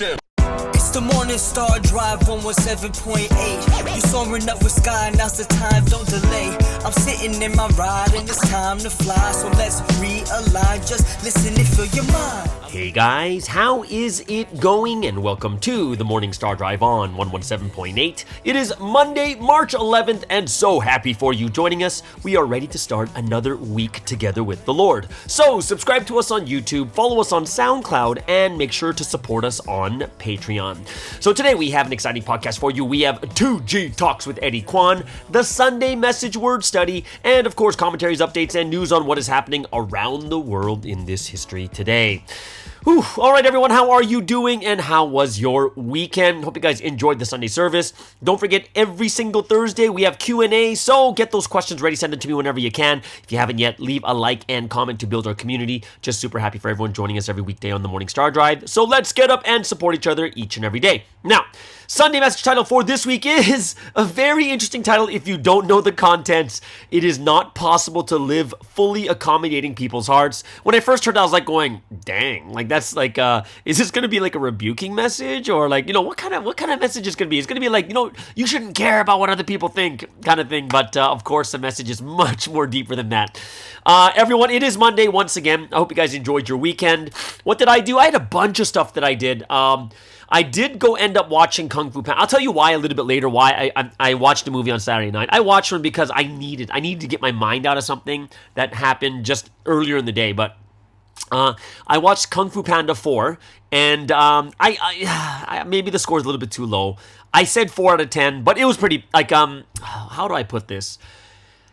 It's the Morning Star Drive 117.8. You soaring up with sky, now's the time, don't delay. I'm sitting in my ride and it's time to fly. So let's realign, just listen and fill your mind. Hey guys, how is it going? And welcome to the Morning Star Drive on 117.8. It is Monday, March 11th, and so happy for you joining us. We are ready to start another week together with the Lord. So subscribe to us on YouTube, follow us on SoundCloud, and make sure to support us on Patreon. So today we have an exciting podcast for you. We have 2G Talks with Eddie Kweon, the Sunday Message Word Study, and of course commentaries, updates, and news on what is happening around the world in this history today. Whew. All right, everyone, how are you doing and how was your weekend? Hope you guys enjoyed the Sunday service. Don't forget, every single Thursday we have Q&A, so get those questions ready. Send them to me whenever you can. If you haven't yet, leave a like and comment to build our community. Just super happy for everyone joining us every weekday on the Morning Star Drive. So let's get up and support each other each and every day. Now, Sunday message title for this week is a very interesting title. If you don't know the contents, it is not possible to live fully accommodating people's hearts. When I first heard that, I was like going, dang, like that's like, is this going to be like a rebuking message or like, what kind of message is going to be? It's going to be like, you shouldn't care about what other people think kind of thing. But of course, the message is much more deeper than that. Everyone, it is Monday once again. I hope you guys enjoyed your weekend. What did I do? I had a bunch of stuff that I did. I did go end up watching Kung Fu Panda. I'll tell you why a little bit later, why I watched the movie on Saturday night. I watched one because I needed to get my mind out of something that happened just earlier in the day. But I watched Kung Fu Panda 4, and I maybe the score is a little bit too low. I said 4 out of 10, but it was pretty, like, how do I put this?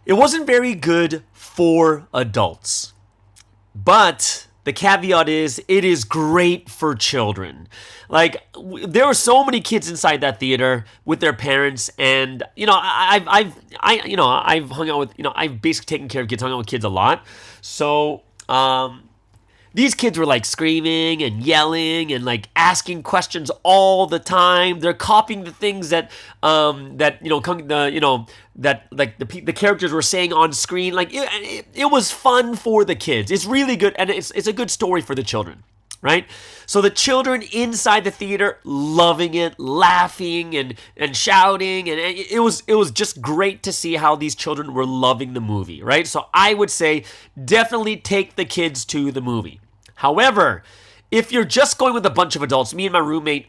It wasn't very good for adults, but the caveat is it is great for children. Like, there were so many kids inside that theater with their parents, and I've hung out with, I've basically taken care of kids, hung out with kids a lot. So these kids were like screaming and yelling and like asking questions all the time. They're copying the things that the characters were saying on screen. Like it was fun for the kids. It's really good, and it's a good story for the children, right? So the children inside the theater loving it, laughing and shouting, and it was just great to see how these children were loving the movie, right? So I would say definitely take the kids to the movie. However, if you're just going with a bunch of adults, me and my roommate,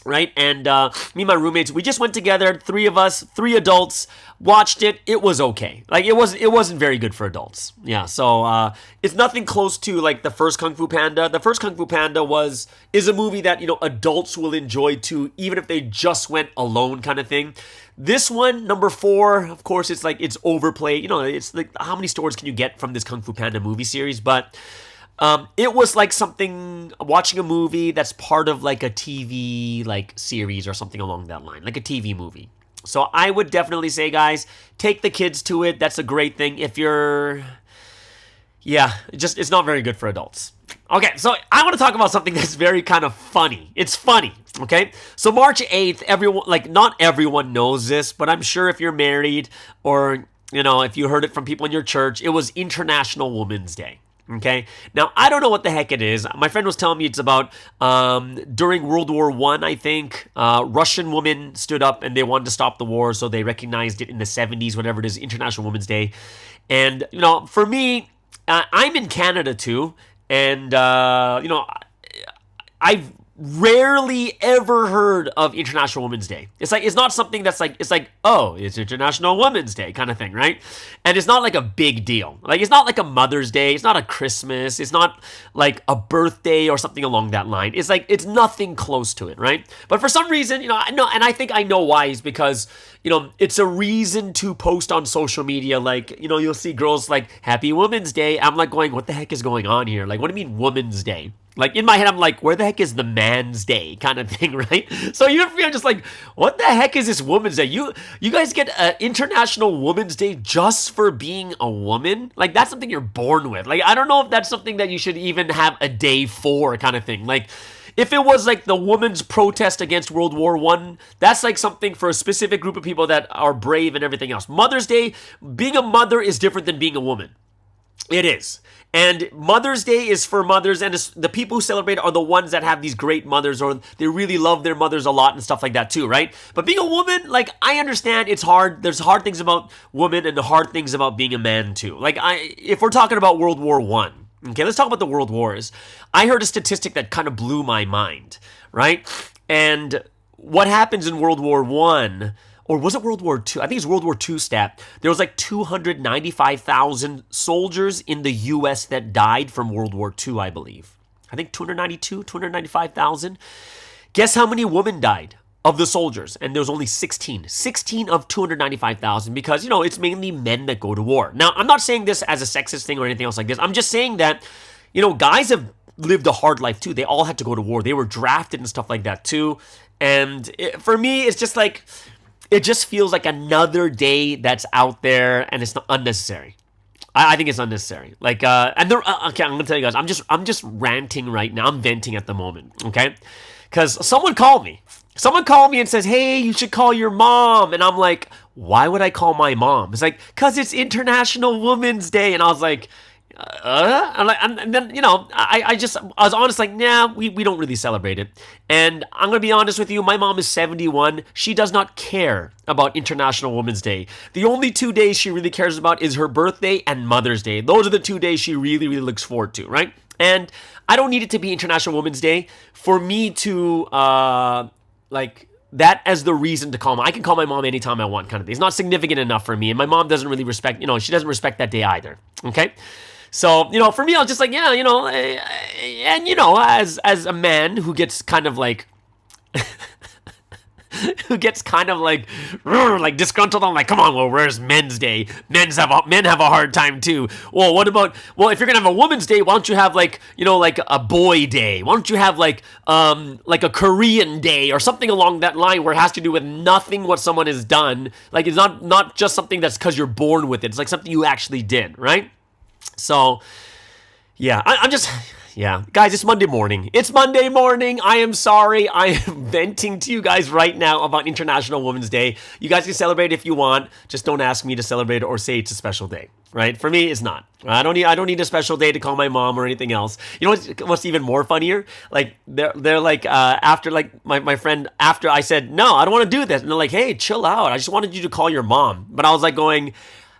right? And me and my roommates, we just went together, 3 of us, 3 adults, watched it. It was okay. Like it wasn't very good for adults. Yeah, so it's nothing close to like the first Kung Fu Panda. The first Kung Fu Panda is a movie that, adults will enjoy too, even if they just went alone kind of thing. This one, number 4, of course, it's like it's overplayed. It's like how many stories can you get from this Kung Fu Panda movie series? But it was like watching a movie that's part of like a TV like series or something along that line, like a TV movie. So I would definitely say, guys, take the kids to it. That's a great thing. If you're, it's not very good for adults. Okay, so I want to talk about something that's very kind of funny. It's funny, okay? So March 8th, not everyone knows this, but I'm sure if you're married or, if you heard it from people in your church, it was International Women's Day. Okay. Now, I don't know what the heck it is. My friend was telling me it's about during World War I, I think, Russian women stood up and they wanted to stop the war, so they recognized it in the 70s, whatever it is, International Women's Day. And, for me, I'm in Canada too, and, I've rarely ever heard of International Women's Day. It's not something that's oh, it's International Women's Day kind of thing, right? And it's not like a big deal. Like, it's not like a Mother's Day. It's not a Christmas. It's not like a birthday or something along that line. It's like, it's nothing close to it, right? But for some reason, I know, and I think I know why, is because, it's a reason to post on social media. Like, you'll see girls like, Happy Women's Day. I'm like going, what the heck is going on here? Like, what do you mean Women's Day? Like, in my head, I'm like, where the heck is the man's day kind of thing, right? So even for me, I'm just like, what the heck is this Woman's Day? You guys get an International Woman's Day just for being a woman? Like, that's something you're born with. Like, I don't know if that's something that you should even have a day for kind of thing. Like, if it was like the women's protest against World War I, that's like something for a specific group of people that are brave and everything else. Mother's Day, being a mother is different than being a woman. It is. And Mother's Day is for mothers, and the people who celebrate are the ones that have these great mothers, or they really love their mothers a lot and stuff like that too, right? But being a woman, like, I understand it's hard. There's hard things about women and the hard things about being a man too. Like, if we're talking about World War I, okay, let's talk about the World Wars. I heard a statistic that kind of blew my mind, right? And what happens in World War I, or was it World War II? I think it's World War II stat. There was like 295,000 soldiers in the U.S. that died from World War II, I believe. I think 295,000. Guess how many women died of the soldiers? And there was only 16. 16 of 295,000 because, it's mainly men that go to war. Now, I'm not saying this as a sexist thing or anything else like this. I'm just saying that, guys have lived a hard life too. They all had to go to war. They were drafted and stuff like that too. And for me, it's just like, it just feels like another day that's out there, and it's not unnecessary. I think it's unnecessary. Like, and okay, I'm gonna tell you guys, I'm just ranting right now. I'm venting at the moment, okay? Because someone called me and says, "Hey, you should call your mom," and I'm like, "Why would I call my mom?" It's like, "Cause it's International Women's Day," and I was like, and then I was honest, like, nah, we don't really celebrate it. And I'm gonna be honest with you, my mom is 71. She does not care about International Women's Day. The only 2 days she really cares about is her birthday and Mother's Day. Those are the 2 days she really, really looks forward to, right? And I don't need it to be International Women's Day for me to like that as the reason to call my. I can call my mom anytime I want, kind of thing. It's not significant enough for me, and my mom doesn't really respect. She doesn't respect that day either. Okay. So, for me, I was just like, yeah, and, as a man who gets kind of like, like disgruntled, I'm like, come on, well, where's Men's Day? Men have a hard time too. Well, if you're gonna have a Woman's Day, why don't you have like a Boy Day? Why don't you have like a Korean Day or something along that line where it has to do with nothing what someone has done? Like, it's not just something that's because you're born with it. It's like something you actually did, right? So, yeah, guys, it's Monday morning. I am sorry. I am venting to you guys right now about International Women's Day. You guys can celebrate if you want. Just don't ask me to celebrate or say it's a special day, right? For me, it's not. I don't need a special day to call my mom or anything else. You know what's even more funnier? Like, they're like, after, like, my friend, after I said, no, I don't want to do this. And they're like, hey, chill out. I just wanted you to call your mom. But I was like going,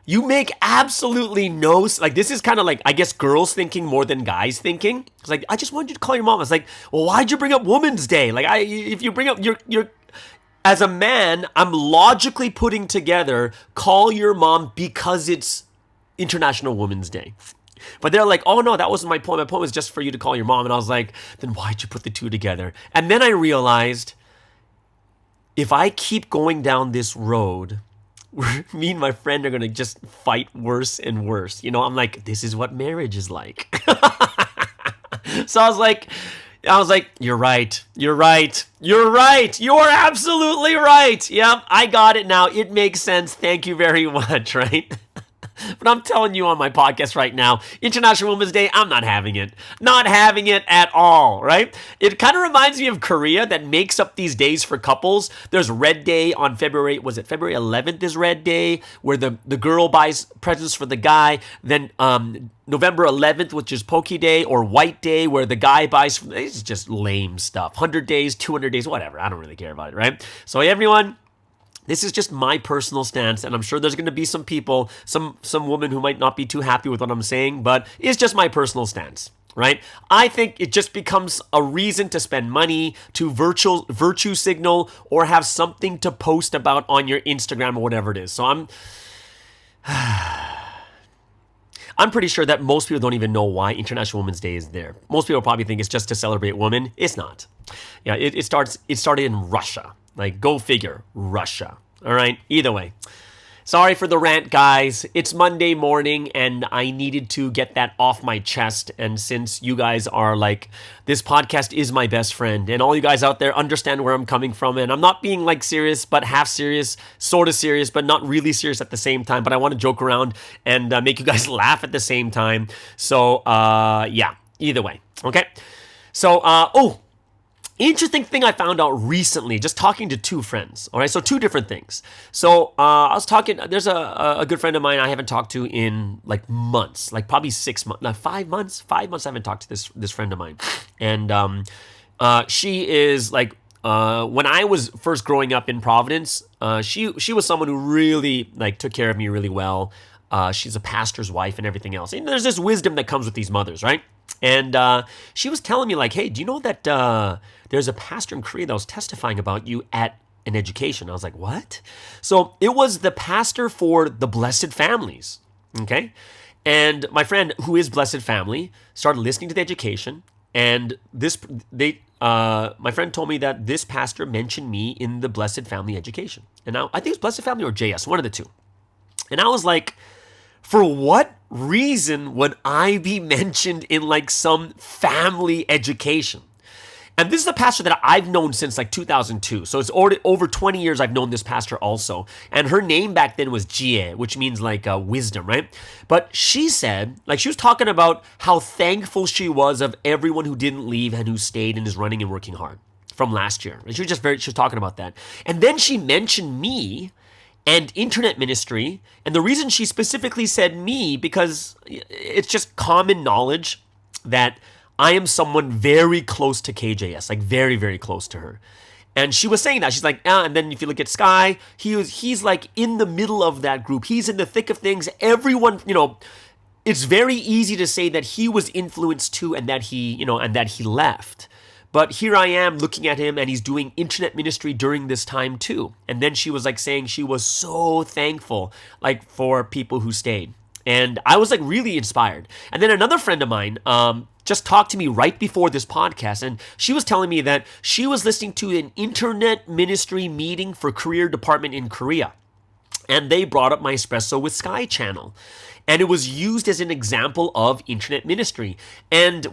you make absolutely no, like, this is kind of like, I guess, girls thinking more than guys thinking. It's like, I just wanted you to call your mom. It's like, well, why'd you bring up Women's Day? Like, if you bring up, you're, as a man, I'm logically putting together, call your mom because it's International Women's Day. But they're like, oh no, that wasn't my point. My point was just for you to call your mom. And I was like, then why'd you put the two together? And then I realized, if I keep going down this road, me and my friend are going to just fight worse and worse. I'm like, this is what marriage is like. So I was like, you're right. You're absolutely right. Yep, I got it now. It makes sense. Thank you very much, right? But I'm telling you on my podcast right now, International Women's Day, I'm not having it. Not having it at all, right? It kind of reminds me of Korea that makes up these days for couples. There's Red Day on February 11th is Red Day, where the girl buys presents for the guy. Then November 11th, which is Poke Day, or White Day, where the guy buys, it's just lame stuff. 100 days, 200 days, whatever. I don't really care about it, right? So everyone, this is just my personal stance, and I'm sure there's going to be some people, some woman who might not be too happy with what I'm saying, but it's just my personal stance, right? I think it just becomes a reason to spend money, to virtue signal, or have something to post about on your Instagram or whatever it is. So I'm pretty sure that most people don't even know why International Women's Day is there. Most people probably think it's just to celebrate women. It's not. Yeah, it started in Russia. Like, go figure, Russia. All right, either way. Sorry for the rant, guys. It's Monday morning, and I needed to get that off my chest. And since you guys are like, this podcast is my best friend, and all you guys out there understand where I'm coming from, and I'm not being like serious, but half serious, sort of serious, but not really serious at the same time. But I want to joke around and make you guys laugh at the same time. So, yeah, either way. Okay. So, interesting thing I found out recently, just talking to two friends. All right, so two different things. So I was talking. There's a good friend of mine I haven't talked to in like months, like probably 6 months, no, 5 months. 5 months I haven't talked to this friend of mine, and she is like. When I was first growing up in Providence, she was someone who really like took care of me really well. She's a pastor's wife and everything else. And there's this wisdom that comes with these mothers, right? And she was telling me like, hey, do you know that there's a pastor in Korea that was testifying about you at an education? I was like, what? So it was the pastor for the Blessed Families, okay? And my friend, who is Blessed Family, started listening to the education, and my friend told me that this pastor mentioned me in the Blessed Family education. And now I think it's Blessed Family or JS, one of the two. And I was like, for what reason would I be mentioned in like some family education? And this is a pastor that I've known since like 2002. So it's already over 20 years I've known this pastor also. And her name back then was Jie, which means like wisdom, right? But she said, like she was talking about how thankful she was of everyone who didn't leave and who stayed and is running and working hard from last year. And she was talking about that. And then she mentioned me and internet ministry. And the reason she specifically said me, because it's just common knowledge that I am someone very close to KJS, like very, very close to her. And she was saying that. She's like, and then if you look at Sky, he's like in the middle of that group. He's in the thick of things. Everyone, it's very easy to say that he was influenced too and that he left. But here I am looking at him and he's doing internet ministry during this time too. And then she was like saying she was so thankful like for people who stayed. And I was like really inspired. And then another friend of mine just talked to me right before this podcast. And she was telling me that she was listening to an internet ministry meeting for career department in Korea. And they brought up my Espresso with Sky channel. And it was used as an example of internet ministry. And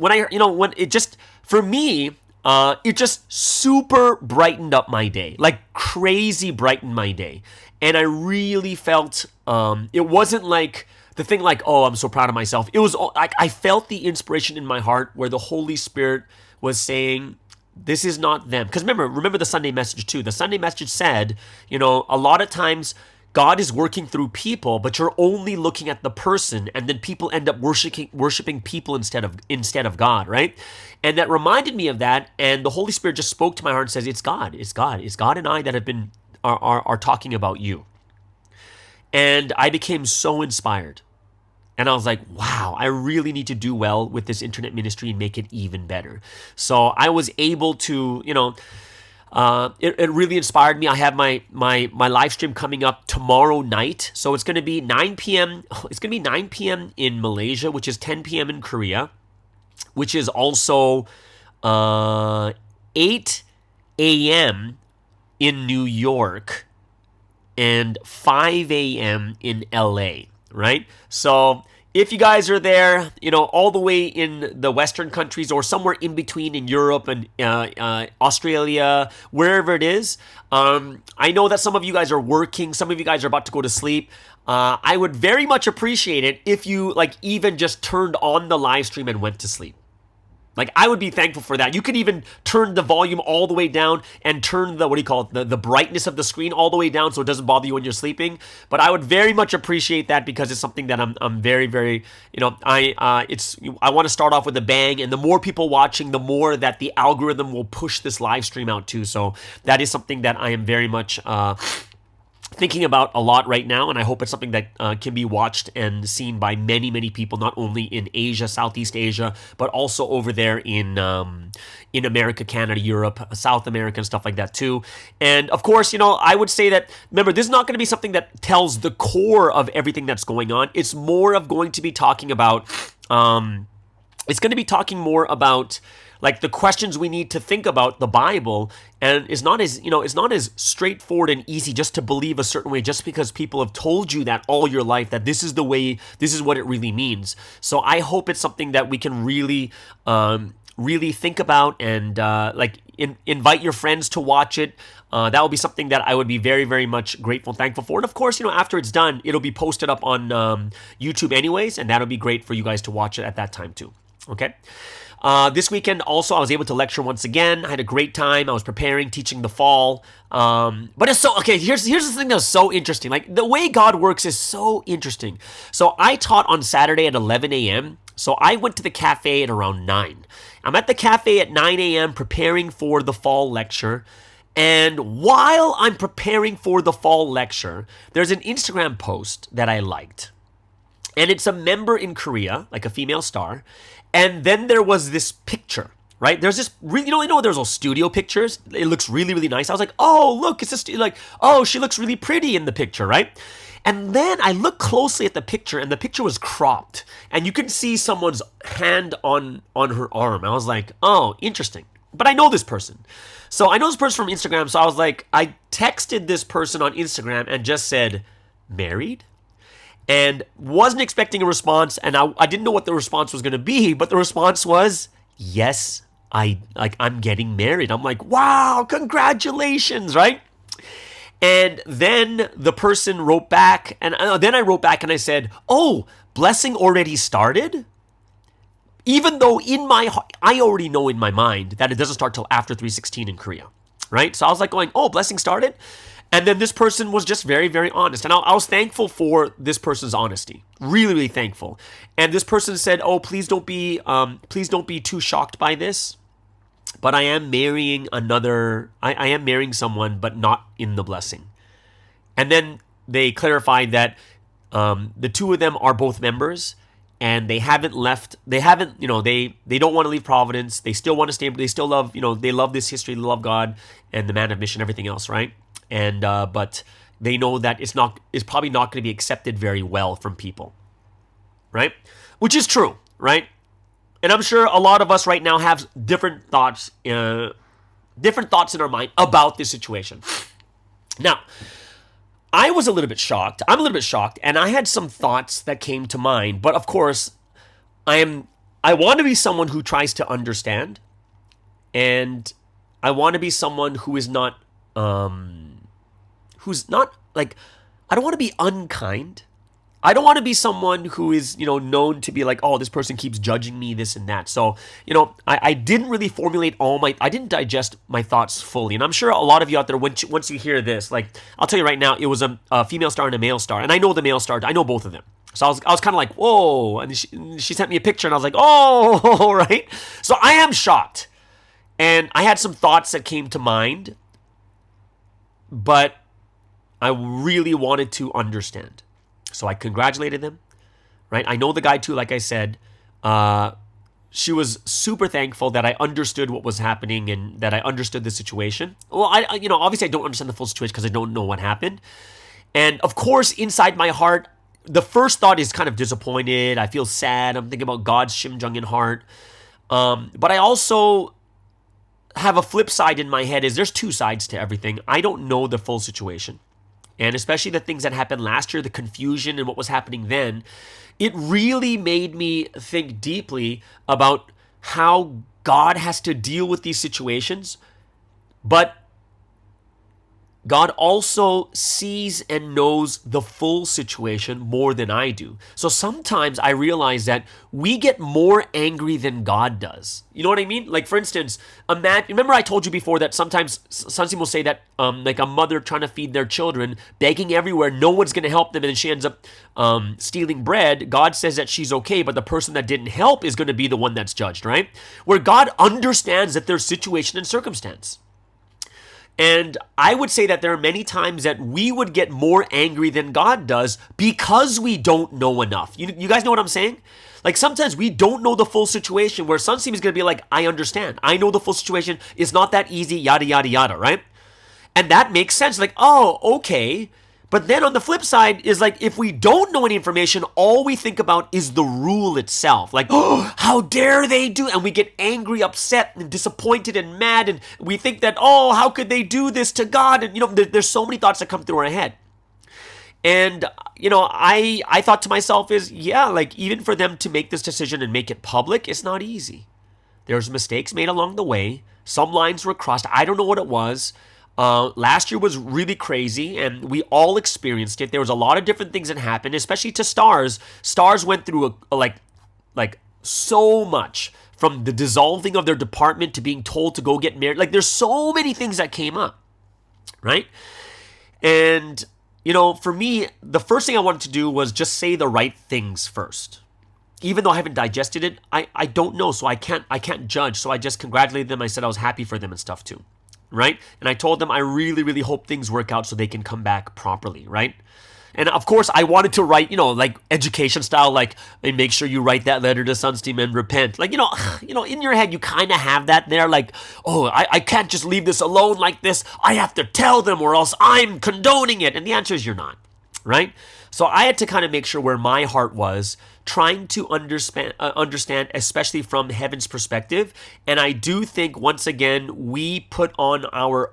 for me, it just super brightened up my day, like crazy brightened my day. And I really felt, it wasn't like the thing like, oh, I'm so proud of myself. It was like, I felt the inspiration in my heart where the Holy Spirit was saying, this is not them. Because remember the Sunday message too. The Sunday message said, a lot of times God is working through people, but you're only looking at the person, and then people end up worshiping people instead of God, right? And that reminded me of that, and the Holy Spirit just spoke to my heart and says, it's God and I that have been are talking about you. And I became so inspired. And I was like, wow, I really need to do well with this internet ministry and make it even better. So I was able to, it really inspired me. I have my live stream coming up tomorrow night. So it's going to be 9 p.m. It's going to be 9 p.m. in Malaysia, which is 10 p.m. in Korea, which is also 8 a.m. in New York and 5 a.m. in LA, right? So if you guys are there, all the way in the Western countries or somewhere in between in Europe and Australia, wherever it is, I know that some of you guys are working, some of you guys are about to go to sleep. I would very much appreciate it if you even just turned on the live stream and went to sleep. I would be thankful for that. You could even turn the volume all the way down and turn the brightness of the screen all the way down so it doesn't bother you when you're sleeping. But I would very much appreciate that because it's something that I'm very, very, I want to start off with a bang, and the more people watching, the more that the algorithm will push this live stream out too. So that is something that I am very much thinking about a lot right now, and I hope it's something that can be watched and seen by many, many people, not only in Asia, Southeast Asia, but also over there in America, Canada, Europe, South America, and stuff like that too. And of course, I would say that, remember, this is not going to be something that tells the core of everything that's going on. It's more of going to be talking about, the questions we need to think about the Bible, and it's not as straightforward and easy just to believe a certain way just because people have told you that all your life, that this is the way, this is what it really means. So I hope it's something that we can really think about and invite your friends to watch it. That would be something that I would be very, very much grateful and thankful for. And of course, after it's done, it'll be posted up on YouTube anyways, and that'll be great for you guys to watch it at that time too. Okay? This weekend also I was able to lecture once again. I had a great time. I was preparing, teaching the fall. But it's so, okay, here's the thing that's so interesting. Like, the way God works is so interesting. So I taught on Saturday at 11 a.m. So I went to the cafe at around 9. I'm at the cafe at 9 a.m. preparing for the fall lecture. And while I'm preparing for the fall lecture, there's an Instagram post that I liked. And it's a member in Korea, like a female star. And then there was this picture, right? There's this, you know, there's those studio pictures. It looks really, really nice. I was like, oh, look, it's just like, oh, she looks really pretty in the picture, right? And then I looked closely at the picture, and the picture was cropped. And you could see someone's hand on her arm. I was like, oh, interesting. But I know this person. So I know this person from Instagram. So I was like, I texted this person on Instagram and just said, married? And wasn't expecting a response. And I didn't know what the response was going to be. But the response was, yes, I'm getting married. I'm like, wow, congratulations, right? And then the person wrote back, and then I wrote back and I said, oh, blessing already started? Even though in my heart, I already know in my mind that it doesn't start till after 316 in Korea, right? So I was like going, oh, blessing started? And then this person was just very, very honest. And I was thankful for this person's honesty. Really, really thankful. And this person said, oh, please don't be too shocked by this. But I am marrying I am marrying someone, but not in the blessing. And then they clarified that the two of them are both members, and they don't want to leave Providence. They still want to stay, they still love, they love this history, they love God and the man of mission, everything else, right? And, but they know that it's probably not going to be accepted very well from people, right? Which is true, right? And I'm sure a lot of us right now have different thoughts in our mind about this situation. Now, I was a little bit shocked. I'm a little bit shocked, and I had some thoughts that came to mind. But of course, I want to be someone who tries to understand, and I want to be someone who is not, who's not like, I don't want to be unkind. I don't want to be someone who is, known to be like, oh, this person keeps judging me, this and that. So, I didn't really formulate I didn't digest my thoughts fully. And I'm sure a lot of you out there, once you hear this, like, I'll tell you right now, it was a female star and a male star. And I know the male star, I know both of them. So I was kind of like, whoa. And she sent me a picture and I was like, oh, right. So I am shocked. And I had some thoughts that came to mind, but I really wanted to understand. So I congratulated them, right? I know the guy too, like I said. She was super thankful that I understood what was happening and that I understood the situation. Well, obviously I don't understand the full situation because I don't know what happened. And of course, inside my heart, the first thought is kind of disappointed. I feel sad. I'm thinking about God's Shimjungin heart. But I also have a flip side in my head is there's two sides to everything. I don't know the full situation. And especially the things that happened last year, the confusion and what was happening then, it really made me think deeply about how God has to deal with these situations. But God also sees and knows the full situation more than I do. So sometimes I realize that we get more angry than God does. You know what I mean? Like, for instance, remember I told you before that sometimes Sunsim will say that like a mother trying to feed their children, begging everywhere, no one's going to help them, and then she ends up stealing bread. God says that she's okay, but the person that didn't help is going to be the one that's judged, right? Where God understands that there's situation and circumstance. And I would say that there are many times that we would get more angry than God does because we don't know enough. You guys know what I'm saying? Like, sometimes we don't know the full situation, where Sunseam is going to be like, I understand. I know the full situation. It's not that easy, yada, yada, yada, right? And that makes sense. Like, oh, okay. But then on the flip side is like, if we don't know any information, all we think about is the rule itself. Like, oh, how dare they do? And we get angry, upset, and disappointed and mad. And we think that, oh, how could they do this to God? And, there's so many thoughts that come through our head. And, I thought to myself is, yeah, like, even for them to make this decision and make it public, it's not easy. There's mistakes made along the way. Some lines were crossed. I don't know what it was. Last year was really crazy, and we all experienced it. There was a lot of different things that happened, especially to stars. Stars went through like so much from the dissolving of their department to being told to go get married. Like there's so many things that came up, right? And, for me, the first thing I wanted to do was just say the right things first. Even though I haven't digested it, I don't know, so I can't judge. So I just congratulated them. I said I was happy for them and stuff too, right? And I told them I really, really hope things work out so they can come back properly, right? And of course, I wanted to write, like education style, like, and make sure you write that letter to Sunsteam and repent. Like, in your head, you kind of have that there, like, oh, I can't just leave this alone like this. I have to tell them or else I'm condoning it. And the answer is you're not, right? So I had to kind of make sure where my heart was, trying to understand, especially from heaven's perspective. And I do think, once again, we project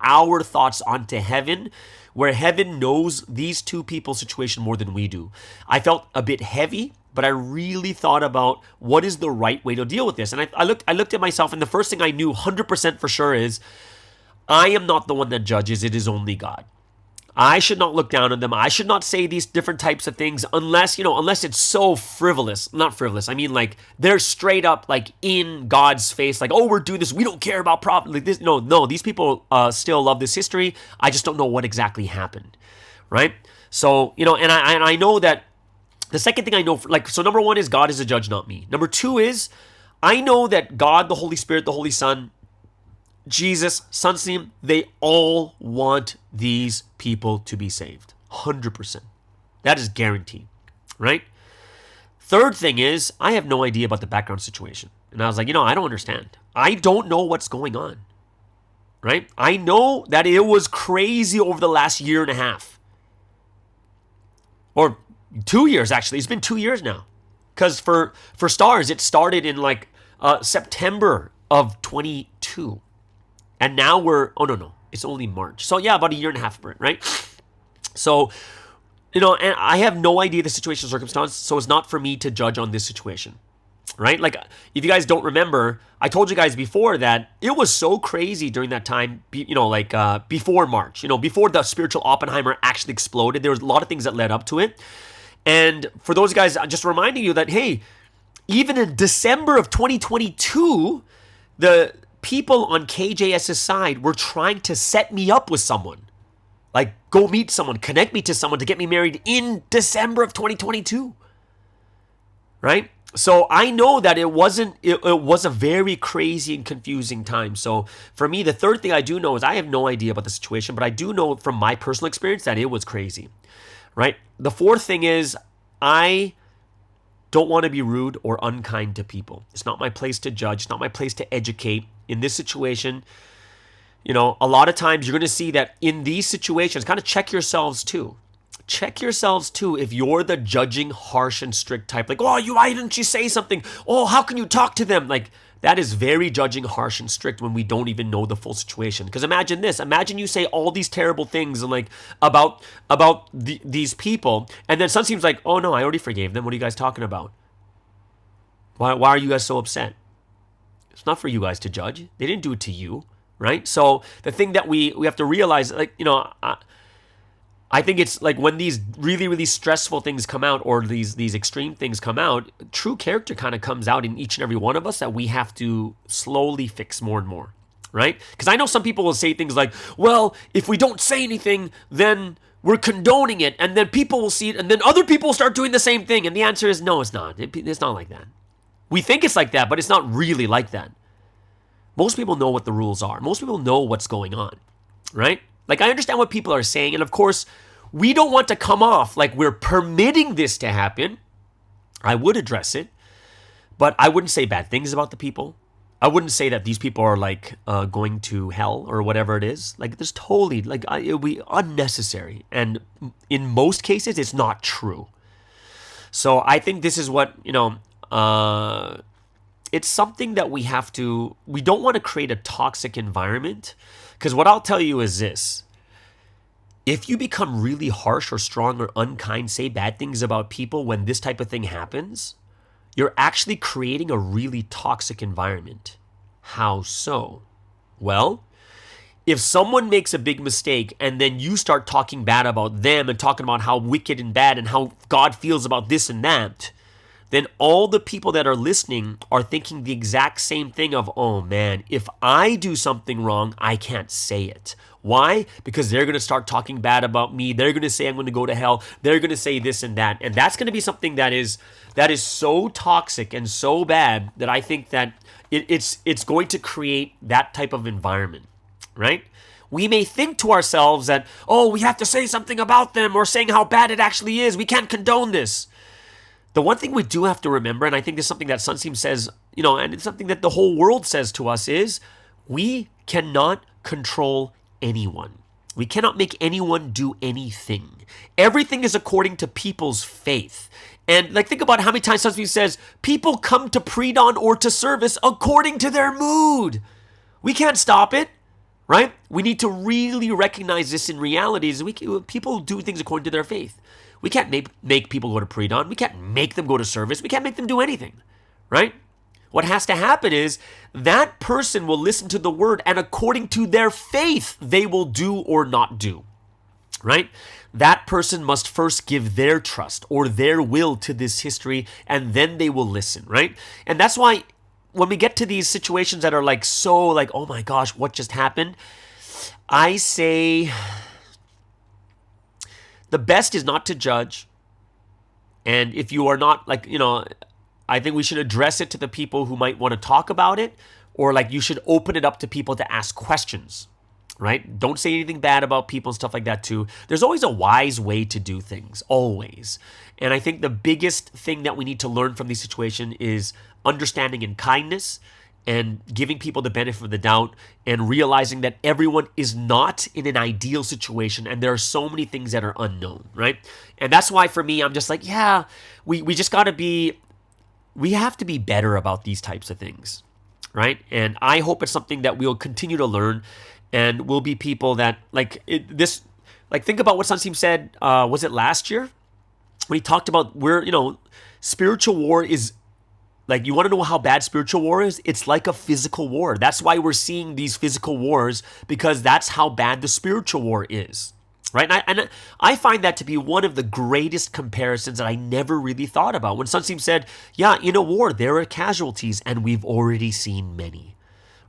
our thoughts onto heaven, where heaven knows these two people's situation more than we do. I felt a bit heavy, but I really thought about what is the right way to deal with this. And I looked at myself, and the first thing I knew 100% for sure is I am not the one that judges. It is only God. I should not look down on them. I should not say these different types of things unless it's so frivolous. Not frivolous. I mean, like, they're straight up, like, in God's face, like, oh, we're doing this. We don't care about profit. Like this. No, these people still love this history. I just don't know what exactly happened, right? So, and I know that the second thing I know, so number one is God is a judge, not me. Number two is I know that God, the Holy Spirit, the Holy Son, Jesus, Sunsteam, they all want these people to be saved. 100%. That is guaranteed, right? Third thing is, I have no idea about the background situation. And I was like, I don't understand. I don't know what's going on, right? I know that it was crazy over the last year and a half. Or 2 years, actually. It's been 2 years now. Because for stars, it started in September of 22. And now it's only March. So yeah, about a year and a half, right? So, and I have no idea the situation or circumstance, so it's not for me to judge on this situation, right? Like, if you guys don't remember, I told you guys before that it was so crazy during that time, before March, before the spiritual Oppenheimer actually exploded. There was a lot of things that led up to it. And for those guys, I'm just reminding you that, hey, even in December of 2022, the people on KJS's side were trying to set me up with someone. Like, go meet someone, connect me to someone to get me married in December of 2022. Right? So I know that it was a very crazy and confusing time. So for me, the third thing I do know is I have no idea about the situation, but I do know from my personal experience that it was crazy. Right? The fourth thing is I don't want to be rude or unkind to people. It's not my place to judge. It's not my place to educate. In this situation, a lot of times you're going to see that in these situations, kind of check yourselves too. Check yourselves too if you're the judging, harsh, and strict type. Like, oh, why didn't you say something? Oh, how can you talk to them? Like, that is very judging, harsh, and strict when we don't even know the full situation. Because imagine this. Imagine you say all these terrible things and about these people, and then Sun seems like, oh no, I already forgave them. What are you guys talking about? Why are you guys so upset? It's not for you guys to judge. They didn't do it to you, right? So the thing that we have to realize, I think it's like when these really, really stressful things come out or these extreme things come out, true character kind of comes out in each and every one of us that we have to slowly fix more and more, right? Because I know some people will say things like, well, if we don't say anything, then we're condoning it, and then people will see it, and then other people will start doing the same thing. And the answer is no, it's not. It's not like that. We think it's like that, but it's not really like that. Most people know what the rules are. Most people know what's going on, right? Like, I understand what people are saying, and of course, we don't want to come off like we're permitting this to happen. I would address it, but I wouldn't say bad things about the people. I wouldn't say that these people are going to hell or whatever it is. Like, there's totally, it would be unnecessary, and in most cases, it's not true. So I think this is what, it's something that we don't want to create a toxic environment, because what I'll tell you is this. If you become really harsh or strong or unkind, say bad things about people when this type of thing happens, you're actually creating a really toxic environment. How so? Well, if someone makes a big mistake and then you start talking bad about them and talking about how wicked and bad and how God feels about this and that, then all the people that are listening are thinking the exact same thing of, oh man, if I do something wrong, I can't say it. Why? Because they're going to start talking bad about me. They're going to say I'm going to go to hell. They're going to say this and that. And that's going to be something that is so toxic and so bad that I think that it's going to create that type of environment, right? We may think to ourselves that, oh, we have to say something about them or saying how bad it actually is. We can't condone this. The one thing we do have to remember, and I think this is something that Sunseam says, and it's something that the whole world says to us, is we cannot control anyone. We cannot make anyone do anything. Everything is according to people's faith. And think about how many times Sunseam says, people come to pre-dawn or to service according to their mood. We can't stop it. Right? We need to really recognize this in reality. People do things according to their faith. We can't make people go to pre-dawn. We can't make them go to service. We can't make them do anything. Right? What has to happen is that person will listen to the word, and according to their faith, they will do or not do. Right? That person must first give their trust or their will to this history, and then they will listen. Right? And that's why when we get to these situations that are oh my gosh, what just happened? I say the best is not to judge. And if you are not I think we should address it to the people who might want to talk about it, or you should open it up to people to ask questions, right? Don't say anything bad about people and stuff like that too. There's always a wise way to do things, always. And I think the biggest thing that we need to learn from this situation is understanding and kindness and giving people the benefit of the doubt and realizing that everyone is not in an ideal situation and there are so many things that are unknown, right? And that's why for me, I'm just we just got to be, we have to be better about these types of things, right? And I hope it's something that we'll continue to learn and we'll be people that think about what Sunseam said, was it last year? When he talked about spiritual war is, you want to know how bad spiritual war is? It's like a physical war. That's why we're seeing these physical wars, because that's how bad the spiritual war is, right? And I find that to be one of the greatest comparisons that I never really thought about. When Sunseam said, yeah, in a war, there are casualties, and we've already seen many,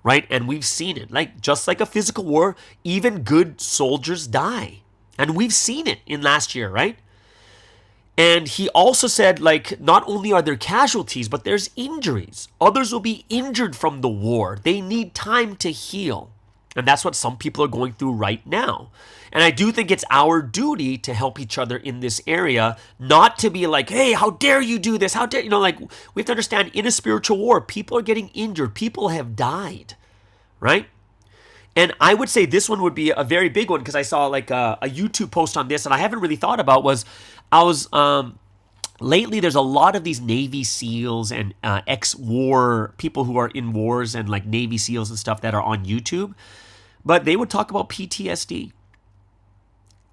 right? And we've seen it. Just like a physical war, even good soldiers die. And we've seen it in last year, right? And he also said, not only are there casualties, but there's injuries. Others will be injured from the war. They need time to heal. And that's what some people are going through right now. And I do think it's our duty to help each other in this area, not to be hey, how dare you do this? How dare, we have to understand in a spiritual war, people are getting injured. People have died, right? And I would say this one would be a very big one, because I saw a YouTube post on this, and I haven't really thought about lately there's a lot of these Navy SEALs and ex-war people who are in wars and Navy SEALs and stuff that are on YouTube, but they would talk about PTSD.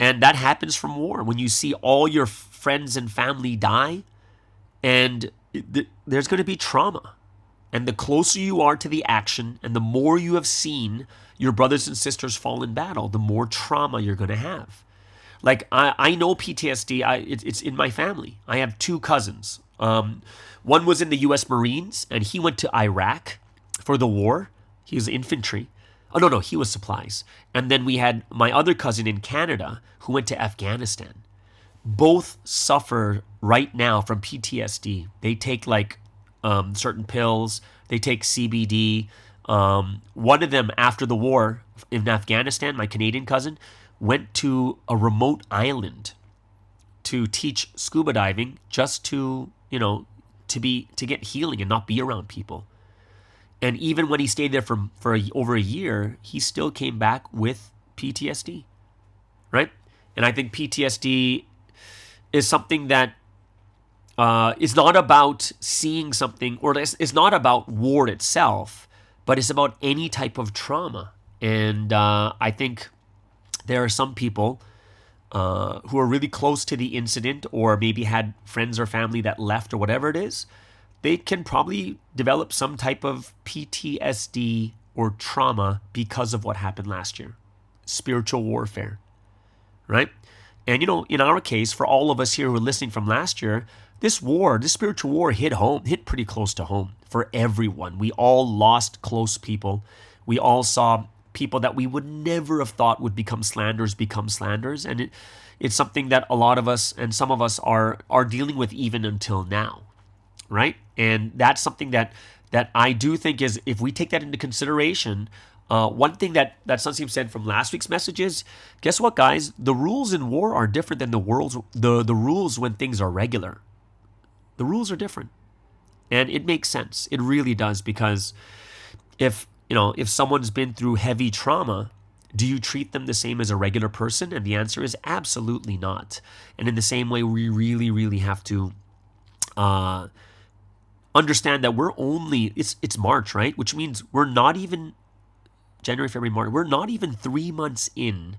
And that happens from war. When you see all your friends and family die, and there's going to be trauma. And the closer you are to the action and the more you have seen your brothers and sisters fall in battle, the more trauma you're going to have. I know PTSD, it's in my family. I have two cousins. One was in the U.S. Marines, and he went to Iraq for the war. He was infantry. Oh, no, he was supplies. And then we had my other cousin in Canada who went to Afghanistan. Both suffer right now from PTSD. They take certain pills. They take CBD. One of them, after the war in Afghanistan, my Canadian cousin, went to a remote island to teach scuba diving, just to get healing and not be around people. And even when he stayed there for over a year, he still came back with PTSD, right? And I think PTSD is something that is not about seeing something, or it's not about war itself, but it's about any type of trauma. And I think there are some people who are really close to the incident, or maybe had friends or family that left, or whatever it is. They can probably develop some type of PTSD or trauma because of what happened last year. Spiritual warfare, right? And in our case, for all of us here who are listening from last year, this spiritual war hit pretty close to home for everyone. We all lost close people. We all saw people that we would never have thought would become slanderers. And it's something that a lot of us and some of us are dealing with even until now, right? And that's something that I do think is, if we take that into consideration, one thing that Sunseam said from last week's message is, guess what, guys? The rules in war are different than the rules when things are regular. The rules are different. And it makes sense. It really does, because if someone's been through heavy trauma, do you treat them the same as a regular person? And the answer is absolutely not. And in the same way, we really, really have to understand that it's March, right? Which means we're not even January, February, March. We're not even 3 months in,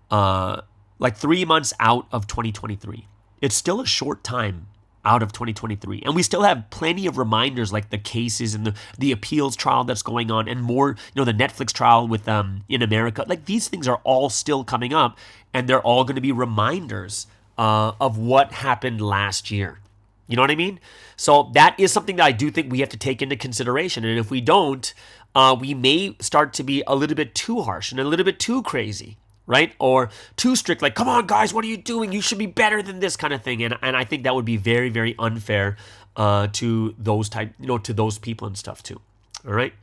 3 months out of 2023. It's still a short time out of 2023. And we still have plenty of reminders, like the cases and the appeals trial that's going on, and more, the Netflix trial with in America. Like, these things are all still coming up, and they're all going to be reminders of what happened last year. You know what I mean? So that is something that I do think we have to take into consideration. And if we don't, we may start to be a little bit too harsh and a little bit too crazy, right? Or too strict, like, come on, guys, what are you doing? You should be better than this, kind of thing. And I think that would be very, very unfair to those to those people and stuff too. All right.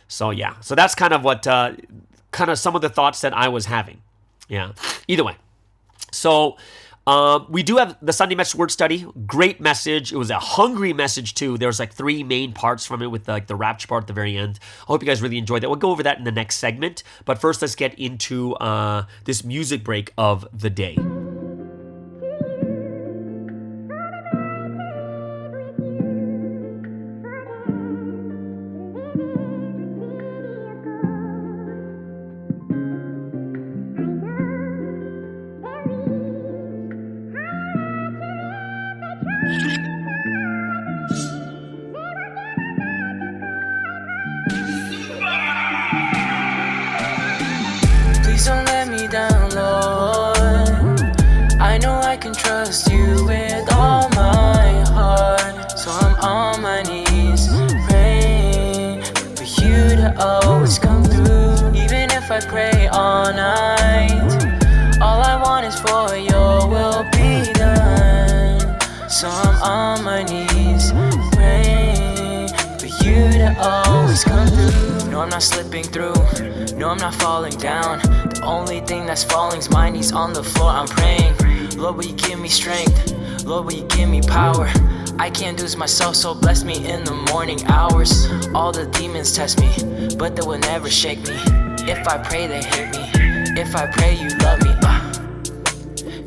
So yeah. So that's kind of what some of the thoughts that I was having. Yeah. Either way. So we do have the Sunday message word study. Great message. It was a hungry message too. There was 3 main parts from it, with the rapture part at the very end. I hope you guys really enjoyed that. We'll go over that in the next segment. But first, let's get into this music break of the day. Please don't let me down, Lord. I know I can trust you with all my heart. So I'm on my knees praying for you to always come through. Even if I pray all night, all I want is for your will be done. So I'm on my knees praying for you to always come through. No, I'm not slipping through. No, I'm not falling down. The only thing that's falling is my knees on the floor. I'm praying, Lord, will you give me strength? Lord, will you give me power? I can't do this myself, so bless me in the morning hours. All the demons test me, but they will never shake me. If I pray, they hate me. If I pray, you love me.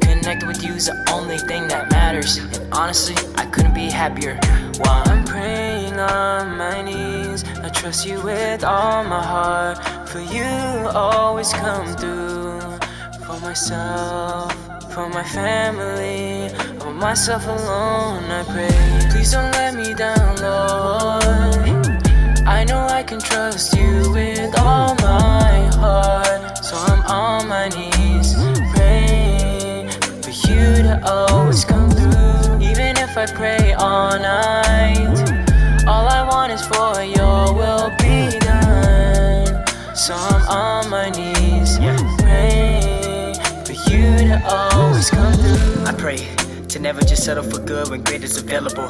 Connected with you is the only thing that matters. And honestly, I couldn't be happier. While I'm praying on my knees, I trust you with all my heart. For you always come through. For myself, for my family, for myself alone I pray. Please don't let me down, Lord. I know I can trust you with all my heart. So I'm on my knees praying for you to always come through. Even if I pray all night, all I want is for your will be done. So I'm on my knees praying for you to always come through. I pray to never just settle for good when great is available.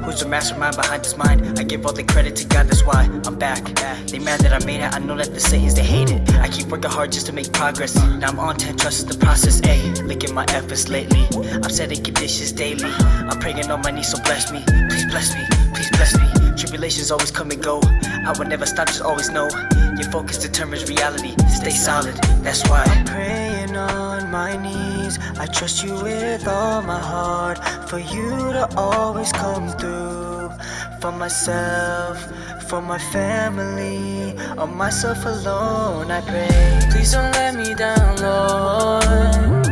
Who's the mastermind behind this mind? I give all the credit to God, that's why I'm back. They mad that I made it, I know that the Satans, they hate it. I keep working hard just to make progress. Now I'm on 10, trust the process, ayy. Look at my efforts lately, I'm setting conditions daily. I'm praying on my knees, so bless me. Please bless me, please bless me. Tribulations always come and go, I will never stop, just always know. Your focus determines reality, stay solid, that's why I'm praying on my knees, I trust you with all my heart. For you to always come through. For myself, for my family, on myself alone I pray. Please don't let me down, Lord.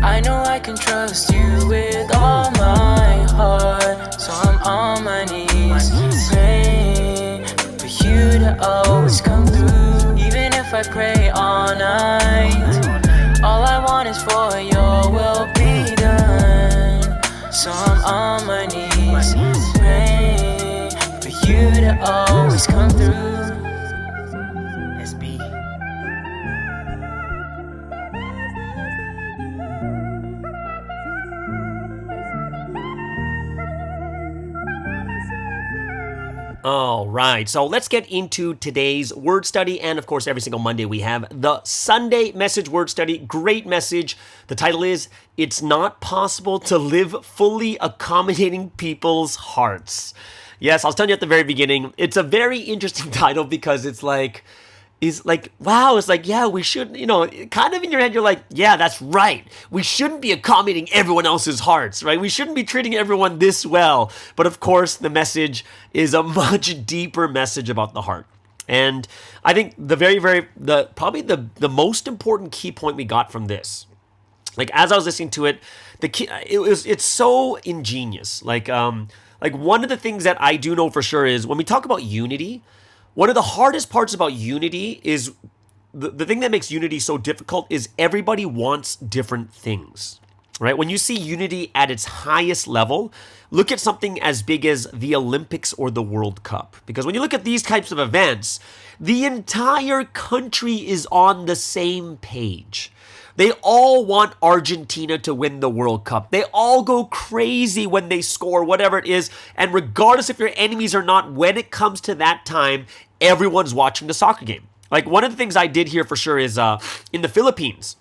I know I can trust you with all my heart. So I'm on my knees praying for you to always come through. Even if I pray all night, all I want is for your will be done. So I'm on my run through. SB. All right, so let's get into today's word study. And of course, every single Monday we have the Sunday message word study. Great message. The title is, It's Not Possible to Live Fully Accommodating People's Hearts. Yes, I was telling you at the very beginning, it's a very interesting title because it's like, wow, it's like, yeah, we should, kind of in your head, you're like, yeah, that's right. We shouldn't be accommodating everyone else's hearts, right? We shouldn't be treating everyone this well. But of course, the message is a much deeper message about the heart. And I think probably the most important key point we got from this, like as I was listening to it, it's so ingenious. Like one of the things that I do know for sure is when we talk about unity, one of the hardest parts about unity is the thing that makes unity so difficult is everybody wants different things, right? When you see unity at its highest level, look at something as big as the Olympics or the World Cup. Because when you look at these types of events, the entire country is on the same page. They all want Argentina to win the World Cup. They all go crazy when they score, whatever it is. And regardless if you're enemies or not, when it comes to that time, everyone's watching the soccer game. Like one of the things I did here for sure is in the Philippines.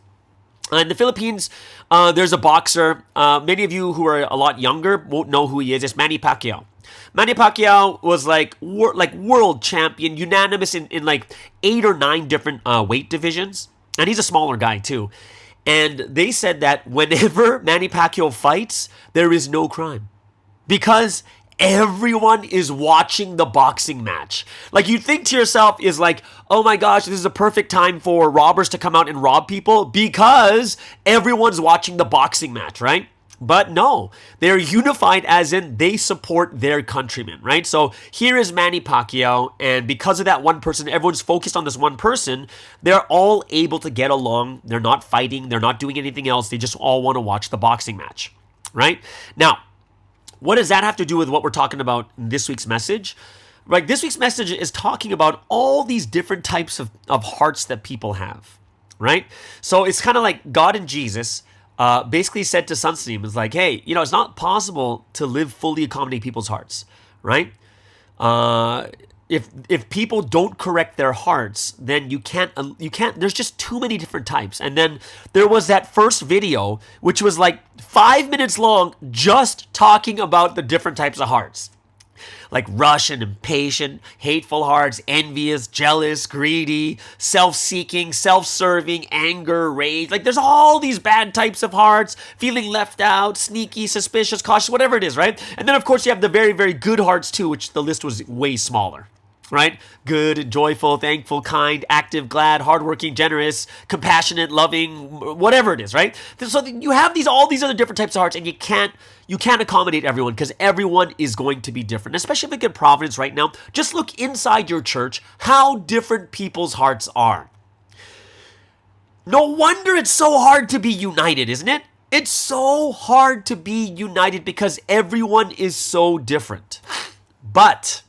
In the Philippines, there's a boxer. Many of you who are a lot younger won't know who he is. It's Manny Pacquiao. Manny Pacquiao was like world champion, unanimous in like 8 or 9 different weight divisions. And he's a smaller guy too. And they said that whenever Manny Pacquiao fights, there is no crime. Because everyone is watching the boxing match. Like you think to yourself is like, oh my gosh, this is a perfect time for robbers to come out and rob people because everyone's watching the boxing match, right? But no, they're unified as in they support their countrymen, right? So here is Manny Pacquiao, and because of that one person, everyone's focused on this one person, they're all able to get along. They're not fighting. They're not doing anything else. They just all want to watch the boxing match, right? Now, what does that have to do with what we're talking about in this week's message? Right, this week's message is talking about all these different types of hearts that people have, right? So it's kind of like God and Jesus basically said to Sunsteam, it's like, hey, it's not possible to live fully accommodating people's hearts, right? If people don't correct their hearts, then you can't, there's just too many different types. And then there was that first video, which was like 5 minutes long, just talking about the different types of hearts. Like rush and impatient, hateful hearts, envious, jealous, greedy, self-seeking, self-serving, anger, rage. Like there's all these bad types of hearts, feeling left out, sneaky, suspicious, cautious, whatever it is, right? And then of course you have the very, very good hearts too, which the list was way smaller. Right? Good, joyful, thankful, kind, active, glad, hardworking, generous, compassionate, loving, whatever it is, right? So you have all these other different types of hearts, and you can't accommodate everyone because everyone is going to be different. Especially if you get Providence right now, just look inside your church how different people's hearts are. No wonder it's so hard to be united, isn't it? It's so hard to be united because everyone is so different. But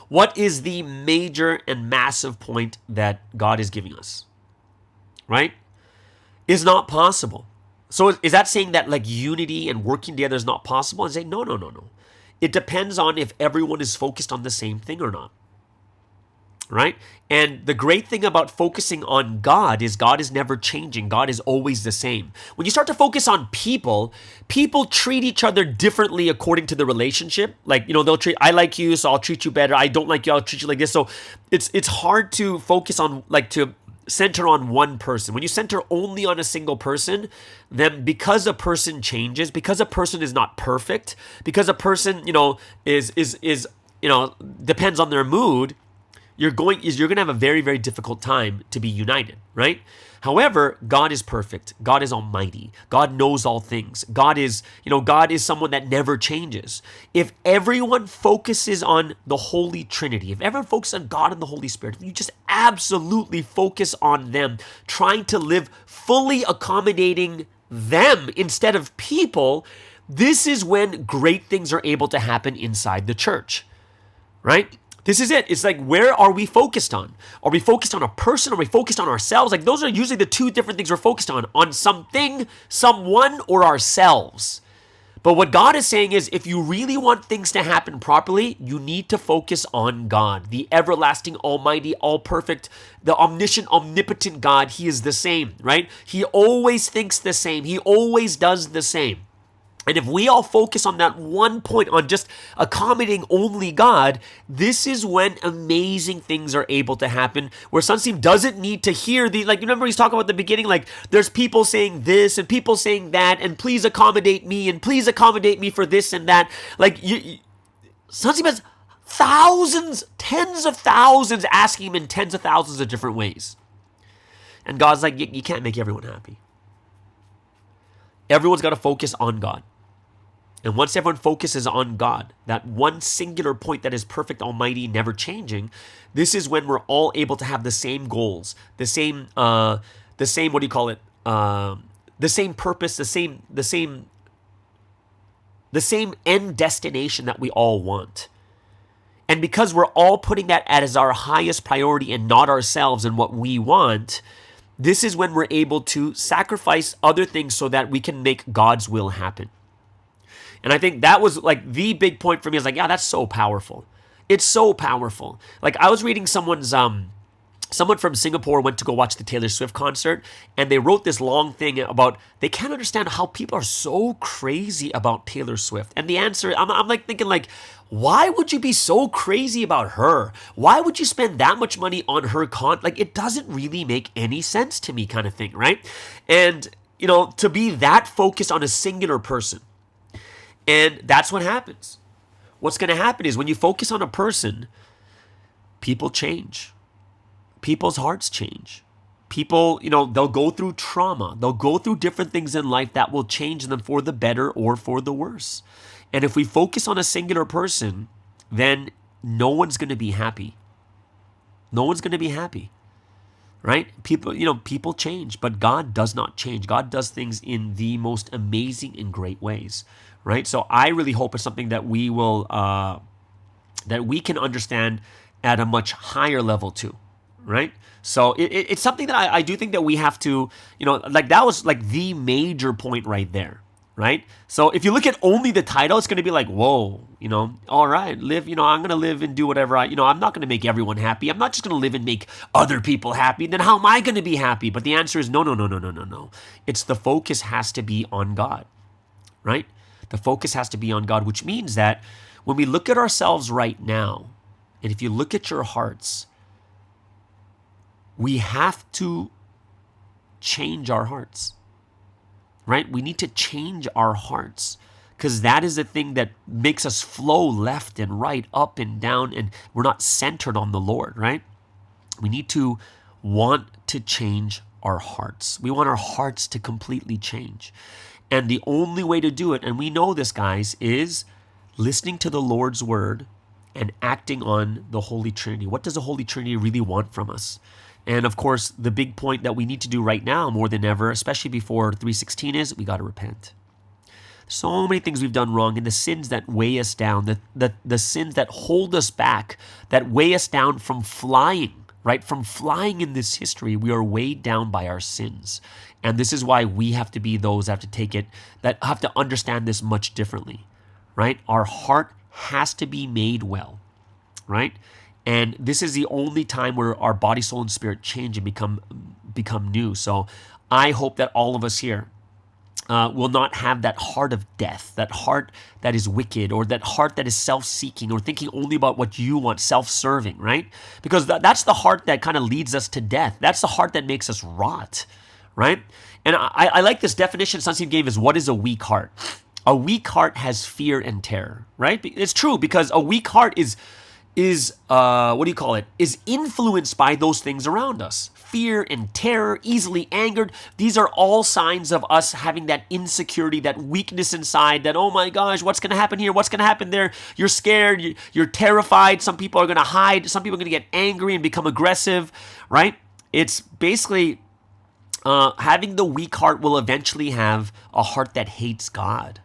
what is the major and massive point that God is giving us? Right? Is not possible. So is that saying that like unity and working together is not possible? And say, no. It depends on if everyone is focused on the same thing or not. Right? And the great thing about focusing on God is never changing. God is always the same. When you start to focus on people treat each other differently according to the relationship. Like, they'll treat, I like you, so I'll treat you better. I don't like you, I'll treat you like this. So it's hard to focus on, like, to center on one person. When you center only on a single person, then because a person changes, because a person is not perfect, because a person, is depends on their mood, you're going to have a very, very difficult time to be united, right? However, God is perfect. God is almighty. God knows all things. God is someone that never changes. If everyone focuses on the Holy Trinity, if everyone focuses on God and the Holy Spirit, if you just absolutely focus on them, trying to live fully accommodating them instead of people, this is when great things are able to happen inside the church, right? This is it. It's like, where are we focused on? Are we focused on a person? Are we focused on ourselves? Like, those are usually the two different things we're focused on something, someone, or ourselves. But what God is saying is, if you really want things to happen properly, you need to focus on God, the everlasting, almighty, all-perfect, the omniscient, omnipotent God. He is the same, right? He always thinks the same. He always does the same. And if we all focus on that one point, on just accommodating only God, this is when amazing things are able to happen, where Sunsteam doesn't need to hear like, remember he's talking about at the beginning, like, there's people saying this and people saying that, and please accommodate me, and please accommodate me for this and that. Like, Sunsteam has thousands, tens of thousands asking him in tens of thousands of different ways. And God's like, you can't make everyone happy. Everyone's got to focus on God. And once everyone focuses on God, that one singular point that is perfect, almighty, never changing, this is when we're all able to have the same goals, the same, what do you call it? The same purpose, the same end destination that we all want. And because we're all putting that as our highest priority and not ourselves and what we want, this is when we're able to sacrifice other things so that we can make God's will happen. And I think that was like the big point for me. I was like, yeah, that's so powerful. It's so powerful. Like, I was reading someone from Singapore went to go watch the Taylor Swift concert, and they wrote this long thing about they can't understand how people are so crazy about Taylor Swift. And the answer, I'm like thinking, like, why would you be so crazy about her? Why would you spend that much money on her like, it doesn't really make any sense to me, kind of thing, right? And, to be that focused on a singular person. And that's what happens. What's going to happen is when you focus on a person, people change. People's hearts change. People, they'll go through trauma. They'll go through different things in life that will change them for the better or for the worse. And if we focus on a singular person, then no one's going to be happy. No one's going to be happy. Right? People change, but God does not change. God does things in the most amazing and great ways. Right? So I really hope it's something that we will, that we can understand at a much higher level too. Right? So it's something that I do think that we have to, like, that was like the major point right there. Right? So if you look at only the title, it's going to be like, whoa, all right, live, I'm going to live and do whatever I'm not going to make everyone happy. I'm not just going to live and make other people happy. Then how am I going to be happy? But the answer is no. It's the focus has to be on God. Right? The focus has to be on God, which means that when we look at ourselves right now, and if you look at your hearts, we have to change our hearts, right? We need to change our hearts, because that is the thing that makes us flow left and right, up and down, and we're not centered on the Lord, right? We need to want to change our hearts. We want our hearts to completely change. And the only way to do it, and we know this, guys, is listening to the Lord's word and acting on the Holy Trinity. What does the Holy Trinity really want from us? And of course, the big point that we need to do right now more than ever, especially before 3:16, is we got to repent. So many things we've done wrong, and the sins that weigh us down, the sins that hold us back, that weigh us down from flying, right? From flying in this history, we are weighed down by our sins. And this is why we have to be those that have to take it, that have to understand this much differently, right? Our heart has to be made well, right? And this is the only time where our body, soul, and spirit change and become new. So I hope that all of us here will not have that heart of death, that heart that is wicked, or that heart that is self-seeking or thinking only about what you want, self-serving, right? Because that's the heart that kind of leads us to death. That's the heart that makes us rot, right? And I like this definition Sunsteam gave is, what is a weak heart? A weak heart has fear and terror, right? It's true, because a weak heart is influenced by those things around us. Fear and terror, easily angered. These are all signs of us having that insecurity, that weakness inside, that, oh my gosh, what's going to happen here? What's going to happen there? You're scared. You're terrified. Some people are going to hide. Some people are going to get angry and become aggressive, right? It's basically having the weak heart will eventually have a heart that hates God.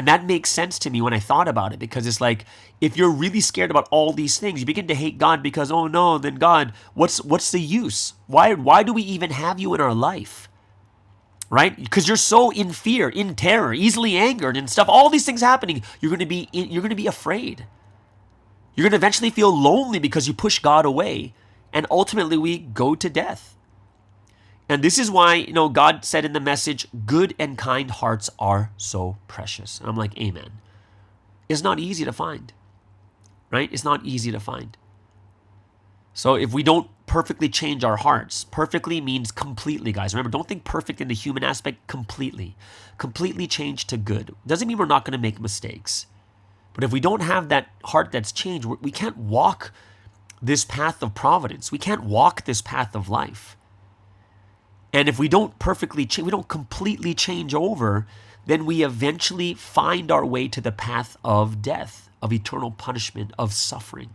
And that makes sense to me when I thought about it, because it's like, if you're really scared about all these things, you begin to hate God because, oh no, then God, what's the use? Why do we even have you in our life? Right? Because you're so in fear, in terror, easily angered and stuff. All these things happening, you're going to be afraid. You're going to eventually feel lonely because you push God away, and ultimately we go to death. And this is why, God said in the message, good and kind hearts are so precious. And I'm like, amen. It's not easy to find, right? It's not easy to find. So if we don't perfectly change our hearts, perfectly means completely, guys. Remember, don't think perfect in the human aspect, completely. Completely change to good. Doesn't mean we're not going to make mistakes. But if we don't have that heart that's changed, we can't walk this path of providence. We can't walk this path of life. And if we don't perfectly change, we don't completely change over, then we eventually find our way to the path of death, of eternal punishment, of suffering.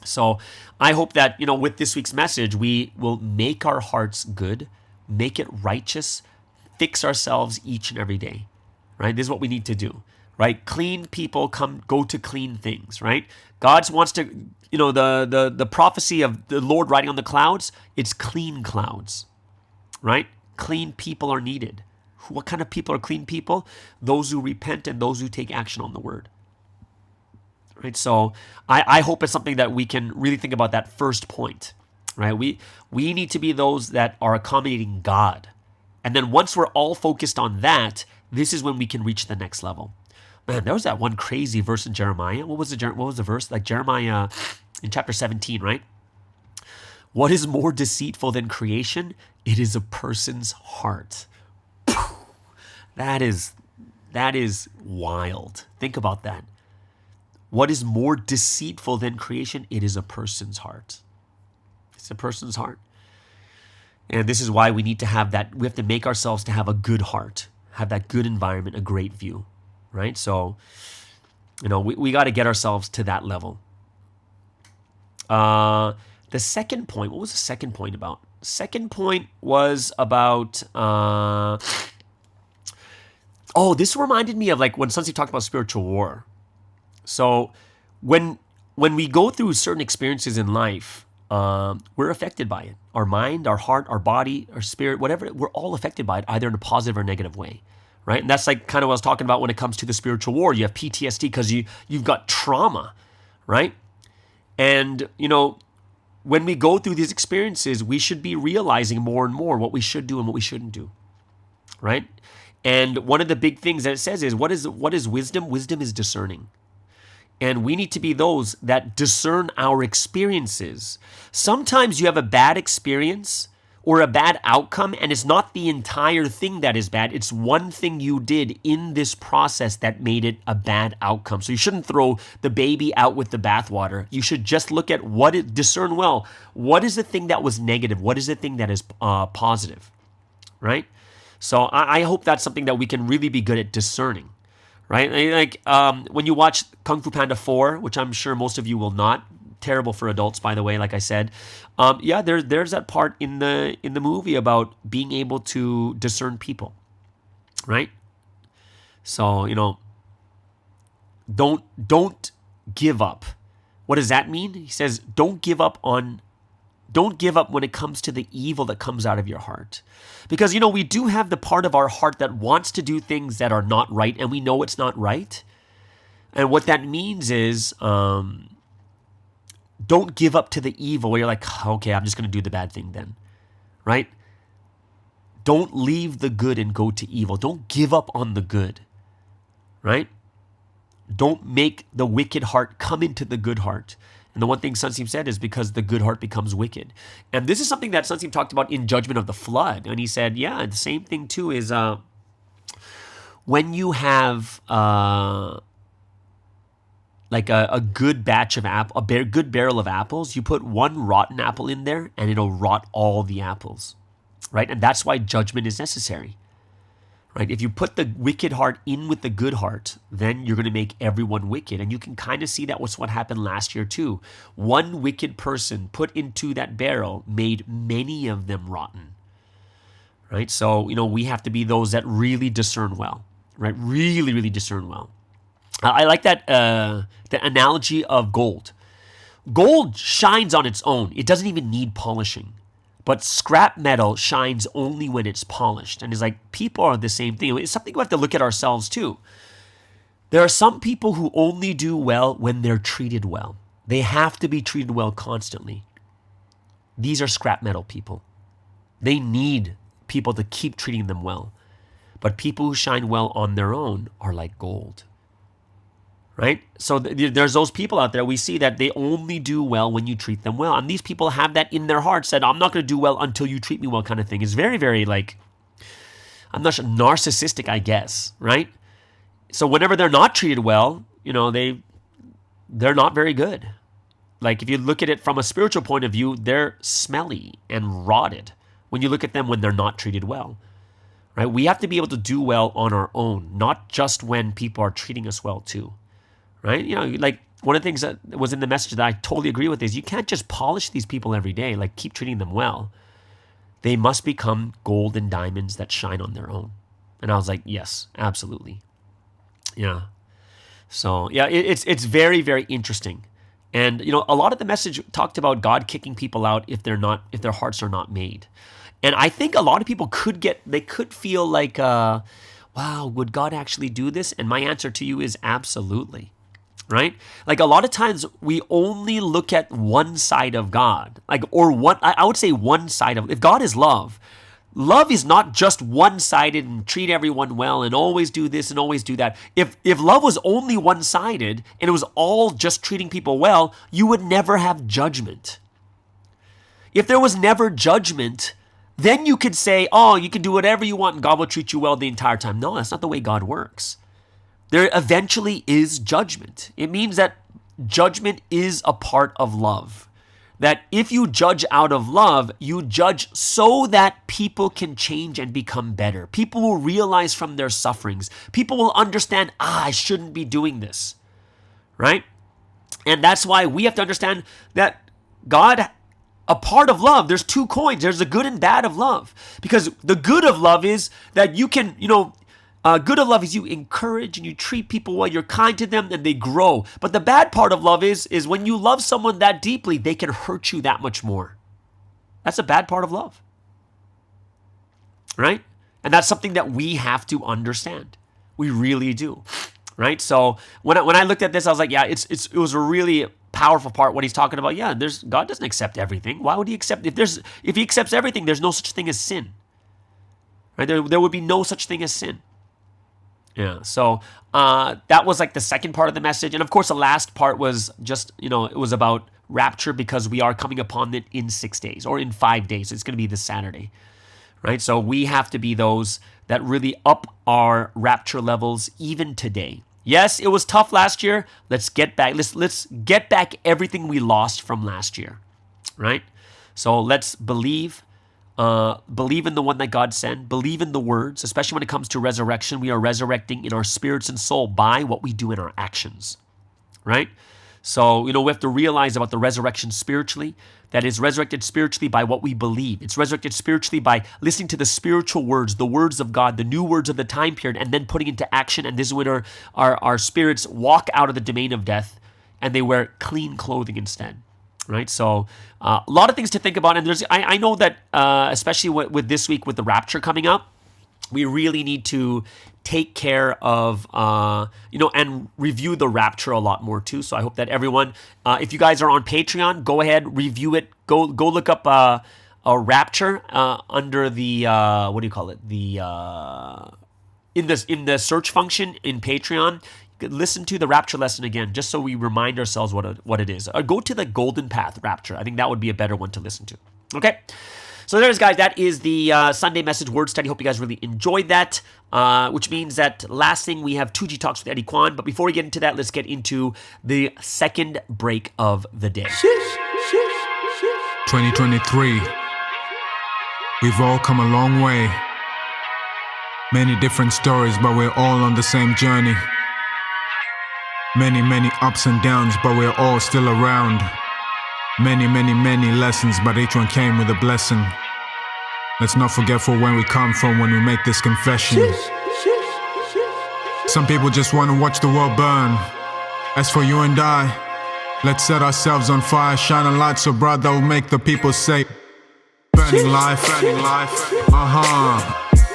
So I hope that, with this week's message, we will make our hearts good, make it righteous, fix ourselves each and every day, right? This is what we need to do, right? Clean people go to clean things, right? God wants to, the prophecy of the Lord riding on the clouds, it's clean clouds, right? Clean people are needed. What kind of people are clean people? Those who repent and those who take action on the word. Right, so I hope it's something that we can really think about, that first point, right? We need to be those that are accommodating God. And then once we're all focused on that, this is when we can reach the next level. Man, there was that one crazy verse in Jeremiah. What was the verse? Like Jeremiah in chapter 17, right? What is more deceitful than creation? It is a person's heart. That is wild. Think about that. What is more deceitful than creation? It is a person's heart. It's a person's heart. And this is why we need to have that. We have to make ourselves to have a good heart, have that good environment, a great view, right? So, we got to get ourselves to that level. The second point, what was the second point about? Second point was about, this reminded me of like when Sunsi talked about spiritual war. So when we go through certain experiences in life, we're affected by it. Our mind, our heart, our body, our spirit, whatever, we're all affected by it, either in a positive or negative way, right? And that's like kind of what I was talking about when it comes to the spiritual war. You have PTSD because you've got trauma, right? And, when we go through these experiences, we should be realizing more and more what we should do and what we shouldn't do, right? And one of the big things that it says is, what is wisdom? Wisdom is discerning. And we need to be those that discern our experiences. Sometimes you have a bad experience or a bad outcome, and it's not the entire thing that is bad. It's one thing you did in this process that made it a bad outcome. So you shouldn't throw the baby out with the bathwater. You should just look at discern well. What is the thing that was negative? What is the thing that is positive, right? So I hope that's something that we can really be good at discerning. Right? Like when you watch Kung Fu Panda 4, which I'm sure most of you will not, terrible for adults, by the way, like I said. There's that part in the movie about being able to discern people, right? So, don't give up. What does that mean? He says, don't give up when it comes to the evil that comes out of your heart. Because, we do have the part of our heart that wants to do things that are not right, and we know it's not right. And what that means is, don't give up to the evil where you're like, okay, I'm just going to do the bad thing then, right? Don't leave the good and go to evil. Don't give up on the good, right? Don't make the wicked heart come into the good heart. And the one thing Sunseem said is because the good heart becomes wicked. And this is something that Sunseem talked about in Judgment of the Flood. And he said, the same thing too is when you have like a good batch of good barrel of apples, you put one rotten apple in there and it'll rot all the apples, right? And that's why judgment is necessary. Right? If you put the wicked heart in with the good heart, then you're going to make everyone wicked. And you can kind of see that was what happened last year too. One wicked person put into that barrel made many of them rotten. Right? So, we have to be those that really discern well. right? Really, really discern well. I like that the analogy of gold. Gold shines on its own. It doesn't even need polishing. But scrap metal shines only when it's polished. And it's like, people are the same thing. It's something we have to look at ourselves too. There are some people who only do well when they're treated well. They have to be treated well constantly. These are scrap metal people. They need people to keep treating them well. But people who shine well on their own are like gold. Right? So there's those people out there, we see that they only do well when you treat them well. And these people have that in their hearts, that I'm not going to do well until you treat me well kind of thing. It's very, very like, I'm not sure, narcissistic, I guess, right? So whenever they're not treated well, they're not very good. Like if you look at it from a spiritual point of view, they're smelly and rotted when you look at them when they're not treated well. Right? We have to be able to do well on our own, not just when people are treating us well too. Right? Like one of the things that was in the message that I totally agree with is you can't just polish these people every day, like keep treating them well. They must become gold and diamonds that shine on their own. And I was like, yes, absolutely. Yeah. So yeah, it's very, very interesting. And a lot of the message talked about God kicking people out if their hearts are not made. And I think a lot of people could feel like, wow, would God actually do this? And my answer to you is absolutely. Right? Like a lot of times we only look at one side of God, I would say one side of, if God is love is not just one-sided and treat everyone well and always do this and always do that. If love was only one-sided and it was all just treating people well, you would never have judgment. If there was never judgment, then you could say, oh, you can do whatever you want and God will treat you well the entire time. No, that's not the way God works. There eventually is judgment. It means that judgment is a part of love. That if you judge out of love, you judge so that people can change and become better. People will realize from their sufferings. People will understand, I shouldn't be doing this. Right? And that's why we have to understand that God, a part of love, there's two coins. There's the good and bad of love. Because the good of love is that you can, good of love is you encourage and you treat people well, you're kind to them and they grow. But the bad part of love is when you love someone that deeply, they can hurt you that much more. That's a bad part of love. Right? And that's something that we have to understand. We really do. Right? So when I looked at this, I was like, yeah, it was a really powerful part what he's talking about. Yeah, God doesn't accept everything. Why would he accept, if he accepts everything, there's no such thing as sin. Right? There would be no such thing as sin. Yeah, so that was like the second part of the message. And of course, the last part was just, it was about rapture because we are coming upon it in 6 days or in 5 days. So it's going to be this Saturday, right? So we have to be those that really up our rapture levels even today. Yes, it was tough last year. Let's get back. Let's get back everything we lost from last year, right? So let's believe in the one that God sent, believe in the words, especially when it comes to resurrection. We are resurrecting in our spirits and soul by what we do in our actions, right? So, we have to realize about the resurrection spiritually, that is resurrected spiritually by what we believe. It's resurrected spiritually by listening to the spiritual words, the words of God, the new words of the time period, and then putting into action. And this is when our spirits walk out of the domain of death and they wear clean clothing instead. Right, so a lot of things to think about, and I know that especially with this week with the rapture coming up, we really need to take care of and review the rapture a lot more too. So I hope that everyone, if you guys are on Patreon, go ahead, review it. Go look up a rapture under the what do you call it? In the search function in Patreon. Listen to the rapture lesson again, just so we remind ourselves what it is. Or go to the Golden Path Rapture. I think that would be a better one to listen to. Okay, so there's, guys, that is the Sunday message word study. Hope you guys really enjoyed that, which means that last thing, we have 2G Talks with Eddie Kweon. But before we get into that, let's get into the second break of the day. 2023. We've all come a long way. Many different stories, but we're all on the same journey. Many, many ups and downs, but we're all still around. Many, many, many lessons, but each one came with a blessing. Let's not forget for when we come from when we make this confession. Some people just want to watch the world burn. As for you and I, let's set ourselves on fire, shine a light so bright that will make the people say, burning life, burning life.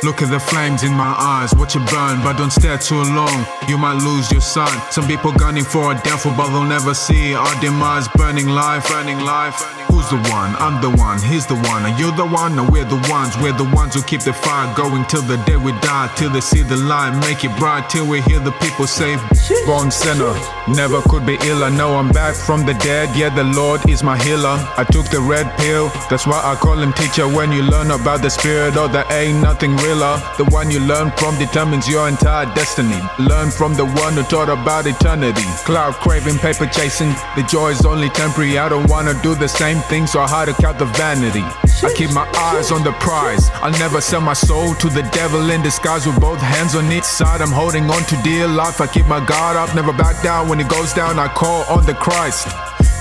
Look at the flames in my eyes, watch it burn, but don't stare too long, you might lose your sight. Some people gunning for our downfall, but they'll never see our demise. Burning life, burning life. Who's the one? I'm the one, he's the one. Are you the one? No, we're the ones who keep the fire going till the day we die, till they see the light, make it bright, till we hear the people say, born sinner, never could be ill. I know I'm back from the dead, yeah, the Lord is my healer. I took the red pill, that's why I call him teacher. When you learn about the spirit, oh, there ain't nothing realer. The one you learn from determines your entire destiny. Learn from the one who taught about eternity. Cloud craving, paper chasing, the joy is only temporary. I don't wanna do the same thing, so I hard to count the vanity. I keep my eyes on the prize, I'll never sell my soul to the devil in disguise. With both hands on each side, I'm holding on to dear life. I keep my guard up, never back down. When it goes down, I call on the Christ.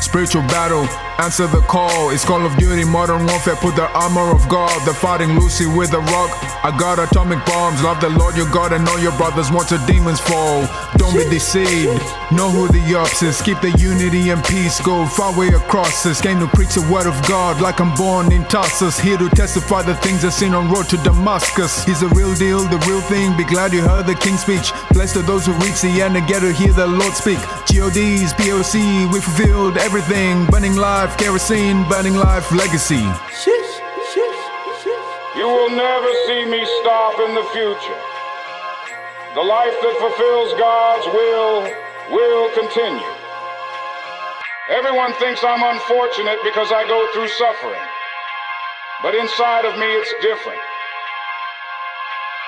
Spiritual battle, answer the call. It's Call of Duty, modern warfare, put the armor of God. They're fighting Lucy with a rock, I got atomic bombs. Love the Lord your God and all your brothers, watch the demons fall. Don't be deceived, know who the ops is. Keep the unity and peace, go far way across this. Came to preach the word of God like I'm born in Tarsus. Here to testify the things I've seen on road to Damascus. He's the real deal, the real thing, be glad you heard the King's speech. Blessed are those who reach the end and get to hear the Lord speak. GODs, POC, we fulfilled everything. Burning life, kerosene, burning life, legacy. You will never see me stop in the future. The life that fulfills God's will continue. Everyone thinks I'm unfortunate because I go through suffering. But inside of me it's different.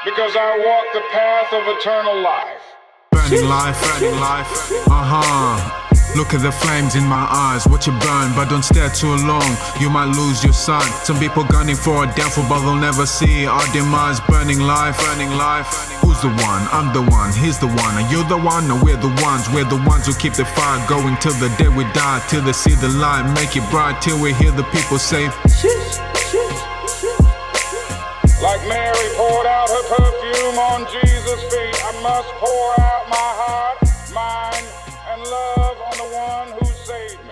Because I walk the path of eternal life. Burning life, burning life. Look at the flames in my eyes, watch it burn, but don't stare too long, you might lose your sight. Some people gunning for our downfall, but they'll never see our demise. Burning life, burning life. Who's the one? I'm the one, he's the one. Are you the one? No, we're the ones who keep the fire going till the day we die, till they see the light, make it bright, till we hear the people say, like Mary poured out her perfume on Jesus' feet, I must pour out my heart, mind, and love on the one who saved me.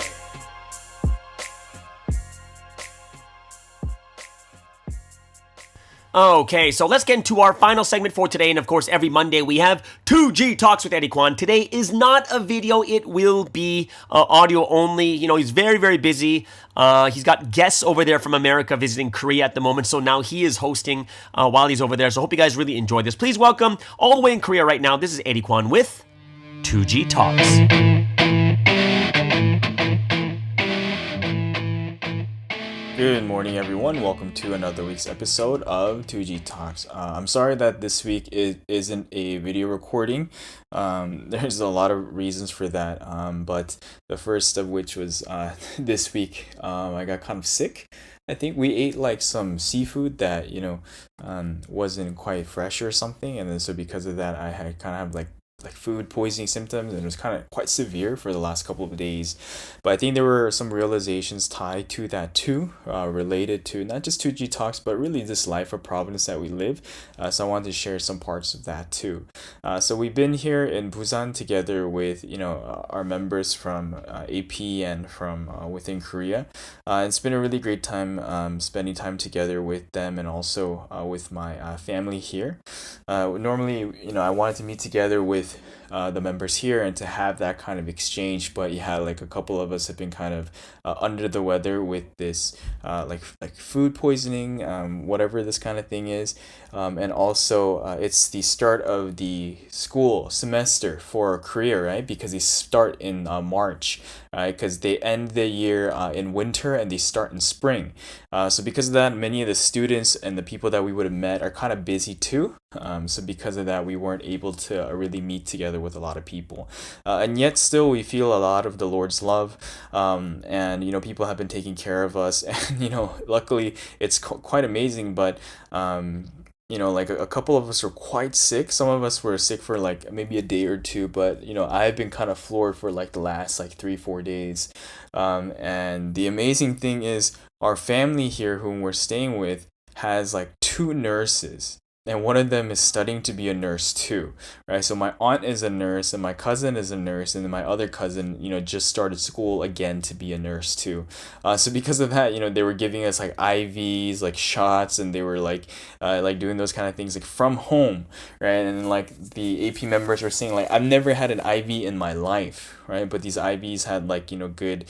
Okay, so let's get into our final segment for today. And of course, every Monday we have 2G Talks with Eddie Kweon. Today is not a video. It will be audio only. You know, he's very, very busy. He's got guests over there from America visiting Korea at the moment. So now he is hosting while he's over there. So I hope you guys really enjoy this. Please welcome, all the way in Korea right now, this is Eddie Kweon with 2G Talks. Good morning, everyone. Welcome to another week's episode of 2G Talks. I'm sorry that this week isn't a video recording. There's a lot of reasons for that, but the first of which was this week I got kind of sick. I think we ate like some seafood that, wasn't quite fresh or something, and then so because of that I had kind of like food poisoning symptoms, and it was kind of quite severe for the last couple of days. But I think there were some realizations tied to that too, related to not just 2G Talks, but really this life of Providence that we live. So I wanted to share some parts of that too. So we've been here in Busan together with our members from AP and from within Korea. It's been a really great time spending time together with them and also with my family here. Normally, I wanted to meet together with the members here and to have that kind of exchange, but like a couple of us have been kind of under the weather with this like food poisoning, whatever this kind of thing is, and also it's the start of the school semester for Korea, right? Because they start in March, right? Because they end the year in winter and they start in spring. So because of that, many of the students and the people that we would have met are kind of busy too. So because of that, we weren't able to really meet together with a lot of people. And yet still we feel a lot of the Lord's love. And, people have been taking care of us. And, luckily it's quite amazing. But, like a couple of us were quite sick. Some of us were sick for like maybe a day or two. But, I've been kind of floored for like the last like 3-4 days. And the amazing thing is our family here whom we're staying with has like 2 nurses. and one of them is studying to be a nurse too, right? So my aunt is a nurse, and my cousin is a nurse, and then my other cousin, just started school again to be a nurse too. So because of that, they were giving us like IVs, like shots, and they were like doing those kind of things like from home, right? And like the AP members were saying like, I've never had an IV in my life, right? But these IVs had like good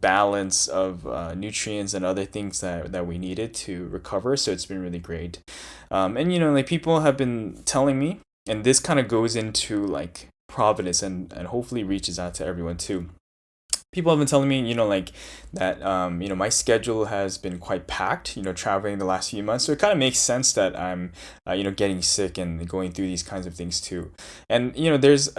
balance of nutrients and other things that we needed to recover. So it's been really great. And like people have been telling me, and this kind of goes into like providence and hopefully reaches out to everyone too. People have been telling me, like that, my schedule has been quite packed, traveling the last few months. So it kind of makes sense that I'm, getting sick and going through these kinds of things too. And, there's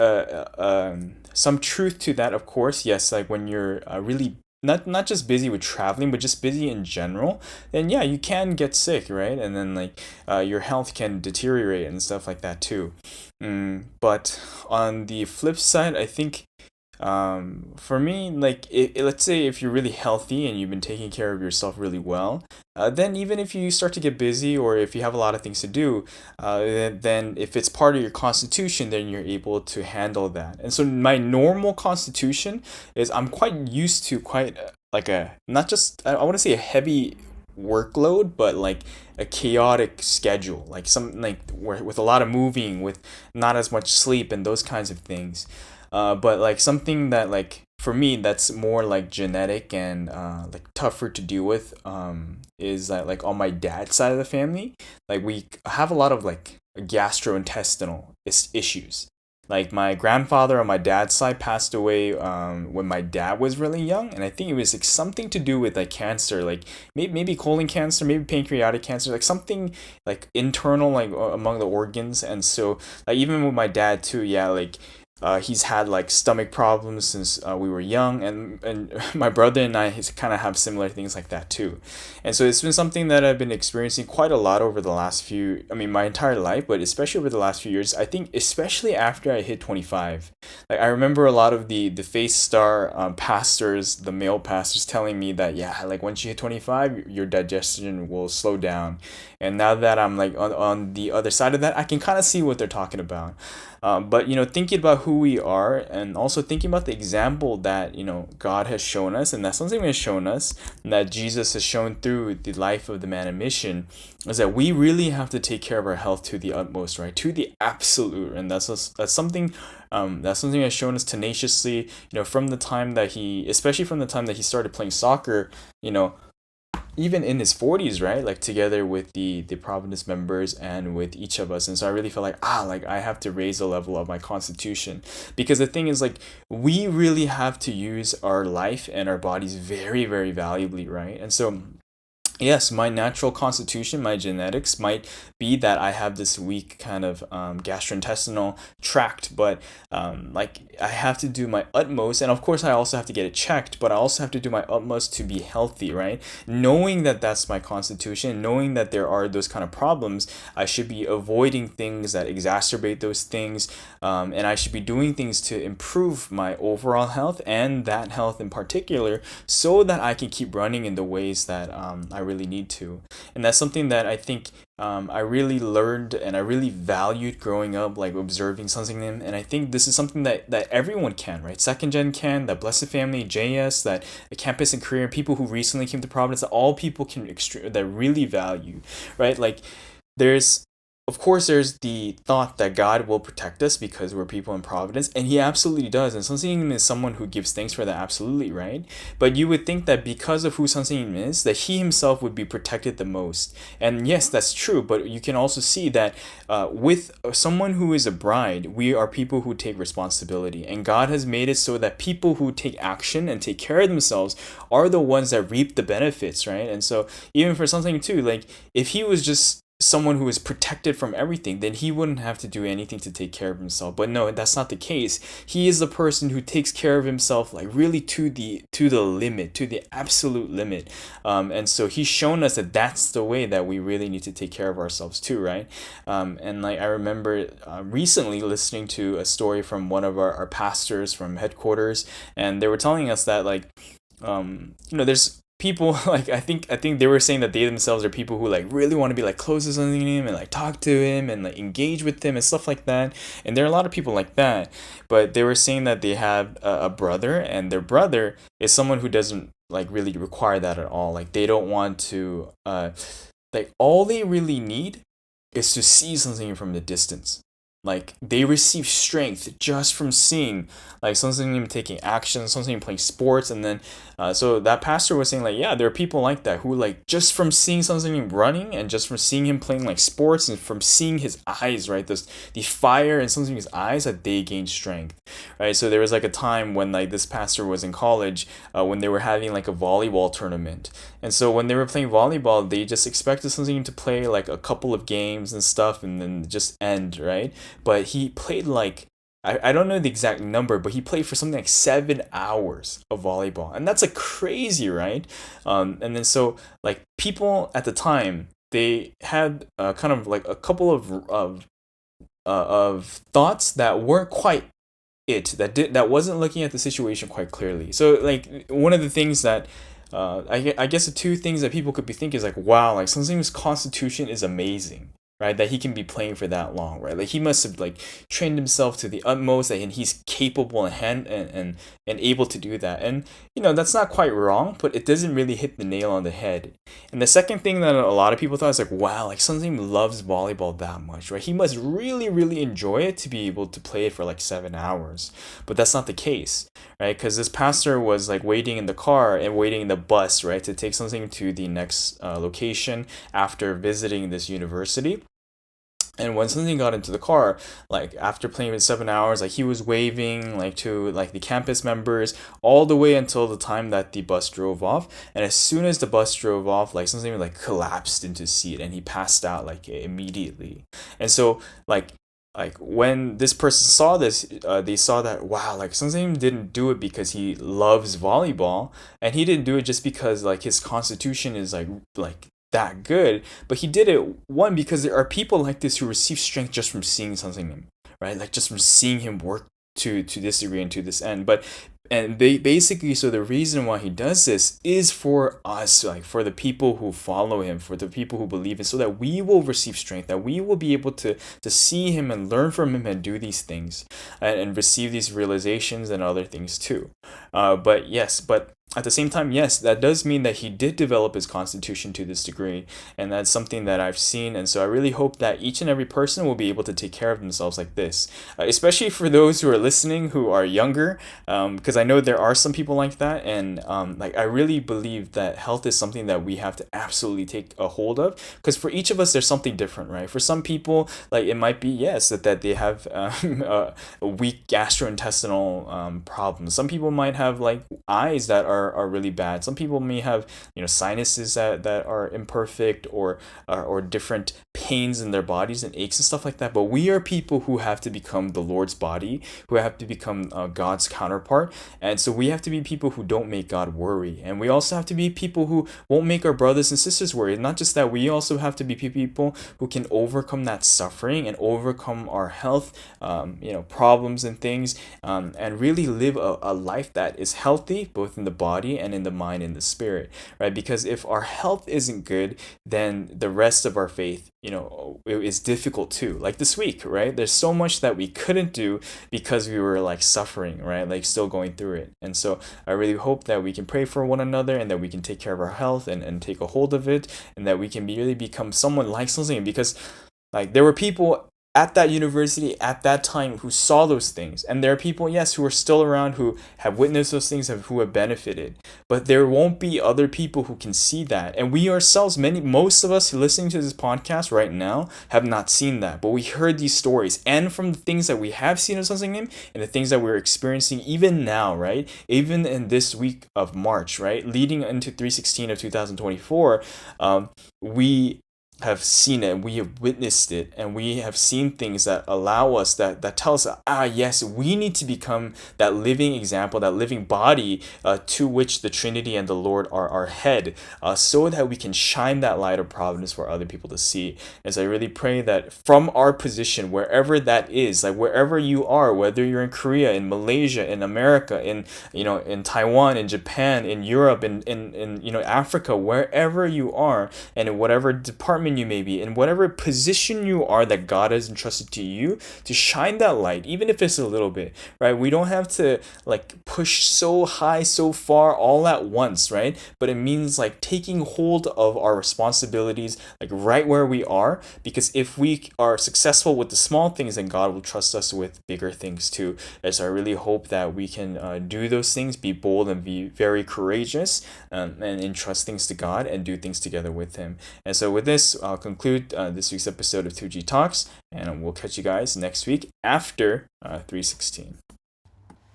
some truth to that, of course. Yes, like when you're really not just busy with traveling, but just busy in general, then yeah, you can get sick, right? And then like your health can deteriorate and stuff like that too. But on the flip side, I think for me, like let's say if you're really healthy and you've been taking care of yourself really well, then even if you start to get busy or if you have a lot of things to do, then if it's part of your constitution, then you're able to handle that. And so my normal constitution is I'm quite used to quite like a not just I want to say a heavy workload, but like a chaotic schedule, like some like with a lot of moving, with not as much sleep and those kinds of things. But like something that like for me that's more like genetic and like tougher to deal with is that like on my dad's side of the family, like we have a lot of like gastrointestinal issues. Like my grandfather on my dad's side passed away when my dad was really young, and I think it was like something to do with like cancer, like maybe colon cancer, maybe pancreatic cancer, like something like internal, like among the organs. And so like even with my dad too, yeah, like he's had like stomach problems since we were young, and my brother and I kind of have similar things like that too. And so it's been something that I've been experiencing quite a lot over the last my entire life, but especially over the last few years. I think especially after I hit 25, like I remember a lot of the Face Star pastors, the male pastors, telling me that yeah, like once you hit 25, your digestion will slow down. And now that I'm like on the other side of that, I can kind of see what they're talking about. But thinking about who we are, and also thinking about the example that God has shown us, and that's something He has shown us, and that Jesus has shown through the life of the man on mission, is that we really have to take care of our health to the utmost, right? To the absolute, and that's something He has shown us tenaciously. From the time that especially from the time that he started playing soccer, even in his 40s, right? Like together with the Providence members and with each of us. And so I really felt like, like I have to raise the level of my constitution, because the thing is like, we really have to use our life and our bodies very, very valuably, right? And so yes, my natural constitution, my genetics might be that I have this weak kind of gastrointestinal tract, but like I have to do my utmost, and of course I also have to get it checked, but I also have to do my utmost to be healthy, right? Knowing that that's my constitution, knowing that there are those kind of problems, I should be avoiding things that exacerbate those things, and I should be doing things to improve my overall health and that health in particular, so that I can keep running in the ways that I really need to. And that's something that I think I really learned and I really valued growing up, like observing something in him. And I think this is something that everyone can, right? Second Gen can, that Blessed Family, JS, that the campus in Korea, people who recently came to Providence, that all people can that really value, right? Like of course, there's the thought that God will protect us because we're people in Providence, and He absolutely does. And Sunseem is someone who gives thanks for that, absolutely, right? But you would think that because of who Sunseem is, that He Himself would be protected the most. And yes, that's true, but you can also see that with someone who is a bride, we are people who take responsibility. And God has made it so that people who take action and take care of themselves are the ones that reap the benefits, right? And so even for something too, like if He was just someone who is protected from everything, then he wouldn't have to do anything to take care of himself. But no, that's not the case. He is the person who takes care of himself, like really to the limit, to the absolute limit. And so He's shown us that that's the way that we really need to take care of ourselves too, right? And like I remember recently listening to a story from one of our pastors from headquarters, and they were telling us that like there's people like I think they were saying that they themselves are people who like really want to be like close to something him and like talk to him and like engage with him and stuff like that. And there are a lot of people like that, but they were saying that they have a brother, and their brother is someone who doesn't like really require that at all. Like they don't want to like all they really need is to see something from the distance. Like they receive strength just from seeing like something taking action, something playing sports, and then so that pastor was saying like, yeah, there are people like that who like just from seeing something running and just from seeing him playing like sports and from seeing his eyes, right, the fire and something in his eyes, that they gain strength, right? So there was like a time when like this pastor was in college when they were having like a volleyball tournament, and so when they were playing volleyball, they just expected something to play like a couple of games and stuff and then just end, right? But he played like I don't know the exact number, but he played for something like 7 hours of volleyball, and that's like crazy, right? And then so like people at the time, they had kind of like a couple of thoughts that weren't quite that wasn't looking at the situation quite clearly. So like one of the things that I guess the two things that people could be thinking is like, wow, like something's constitution is amazing, right? That he can be playing for that long, right? Like he must have like trained himself to the utmost, and he's capable and able to do that. And you know, that's not quite wrong, but it doesn't really hit the nail on the head. And the second thing that a lot of people thought is like, wow, like something loves volleyball that much, right? He must really, really enjoy it to be able to play it for like 7 hours. But that's not the case, right? Because this pastor was like waiting in the car and waiting in the bus, right, to take something to the next location after visiting this university. And when something got into the car, like after playing for 7 hours, like he was waving like to like the campus members all the way until the time that the bus drove off. And as soon as the bus drove off, like something like collapsed into his seat and he passed out like immediately. And so like when this person saw this, they saw that, wow, like something didn't do it because he loves volleyball, and he didn't do it just because like his constitution is like that good, but he did it one because there are people like this who receive strength just from seeing something, right? Like just from seeing him work to this degree and to this end. But and they basically, so the reason why he does this is for us, like for the people who follow him, for the people who believe in, so that we will receive strength, that we will be able to see him and learn from him and do these things and receive these realizations and other things too. But at the same time, yes, that does mean that he did develop his constitution to this degree, and that's something that I've seen. And so I really hope that each and every person will be able to take care of themselves like this, especially for those who are listening who are younger, because I know there are some people like that. And like I really believe that health is something that we have to absolutely take a hold of, because for each of us there's something different, right? For some people, like it might be, yes, that they have a weak gastrointestinal problems. Some people might have like eyes that are really bad. Some people may have, you know, sinuses that are imperfect, or different pains in their bodies and aches and stuff like that. But we are people who have to become the Lord's body, who have to become God's counterpart. And so we have to be people who don't make God worry. And we also have to be people who won't make our brothers and sisters worry. Not just that, we also have to be people who can overcome that suffering and overcome our health problems and things, and really live a life that is healthy, both in the body and in the mind and the spirit, right? Because if our health isn't good, then the rest of our faith, is difficult too. Like this week, right? There's so much that we couldn't do because we were like suffering, right? Like still going through it. And so I really hope that we can pray for one another, and that we can take care of our health and take a hold of it, and that we can really become someone like something. Because like there were people at that university at that time who saw those things, and there are people, yes, who are still around who have witnessed those things, who have benefited. But there won't be other people who can see that, and we ourselves, most of us listening to this podcast right now, have not seen that. But we heard these stories, and from the things that we have seen of something name, and the things that we're experiencing even now, right, even in this week of March, right, leading into 3/16 of 2024, we have seen it, we have witnessed it, and we have seen things that allow us, that tell us, yes, we need to become that living example, that living body to which the Trinity and the Lord are our head, so that we can shine that light of providence for other people to see. And so I really pray that from our position, wherever that is, like wherever you are, whether you're in Korea, in Malaysia, in America, in Taiwan, in Japan, in Europe, in Africa, wherever you are, and in whatever department you may be, in whatever position you are that God has entrusted to you, to shine that light, even if it's a little bit, right? We don't have to like push so high, so far all at once, right? But it means like taking hold of our responsibilities, like right where we are, because if we are successful with the small things, then God will trust us with bigger things too. And so I really hope that we can do those things, be bold and be very courageous, and entrust things to God and do things together with Him. And so with this, I'll conclude this week's episode of 2G Talks, and we'll catch you guys next week after 316.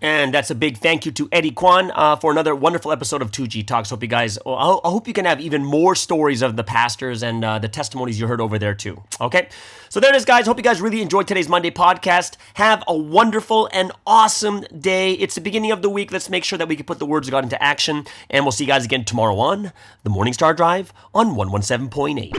And that's a big thank you to Eddie Kweon for another wonderful episode of 2G Talks. Hope you guys, I hope you can have even more stories of the pastors and the testimonies you heard over there too. Okay, so there it is, guys. Hope you guys really enjoyed today's Monday podcast. Have a wonderful and awesome day. It's the beginning of the week. Let's make sure that we can put the words of God into action. And we'll see you guys again tomorrow on the Morning Star Drive on 117.8.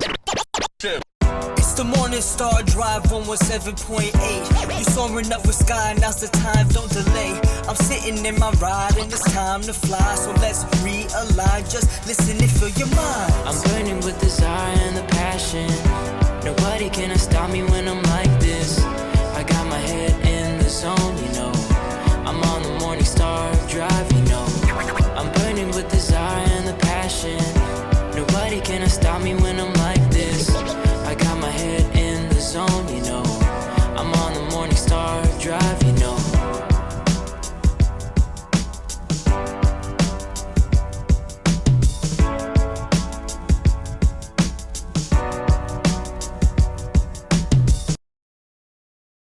It's the Morning Star Drive 117.8. You soaring up with sky, now's the time, don't delay. I'm sitting in my ride and it's time to fly. So let's realign, just listen and fill your mind. I'm burning with desire and the passion. Nobody can stop me when I'm like this. I got my head in the zone, you know. I'm on the Morning Star Drive, you know. I'm burning with desire and the passion. Nobody can stop me when I'm like this.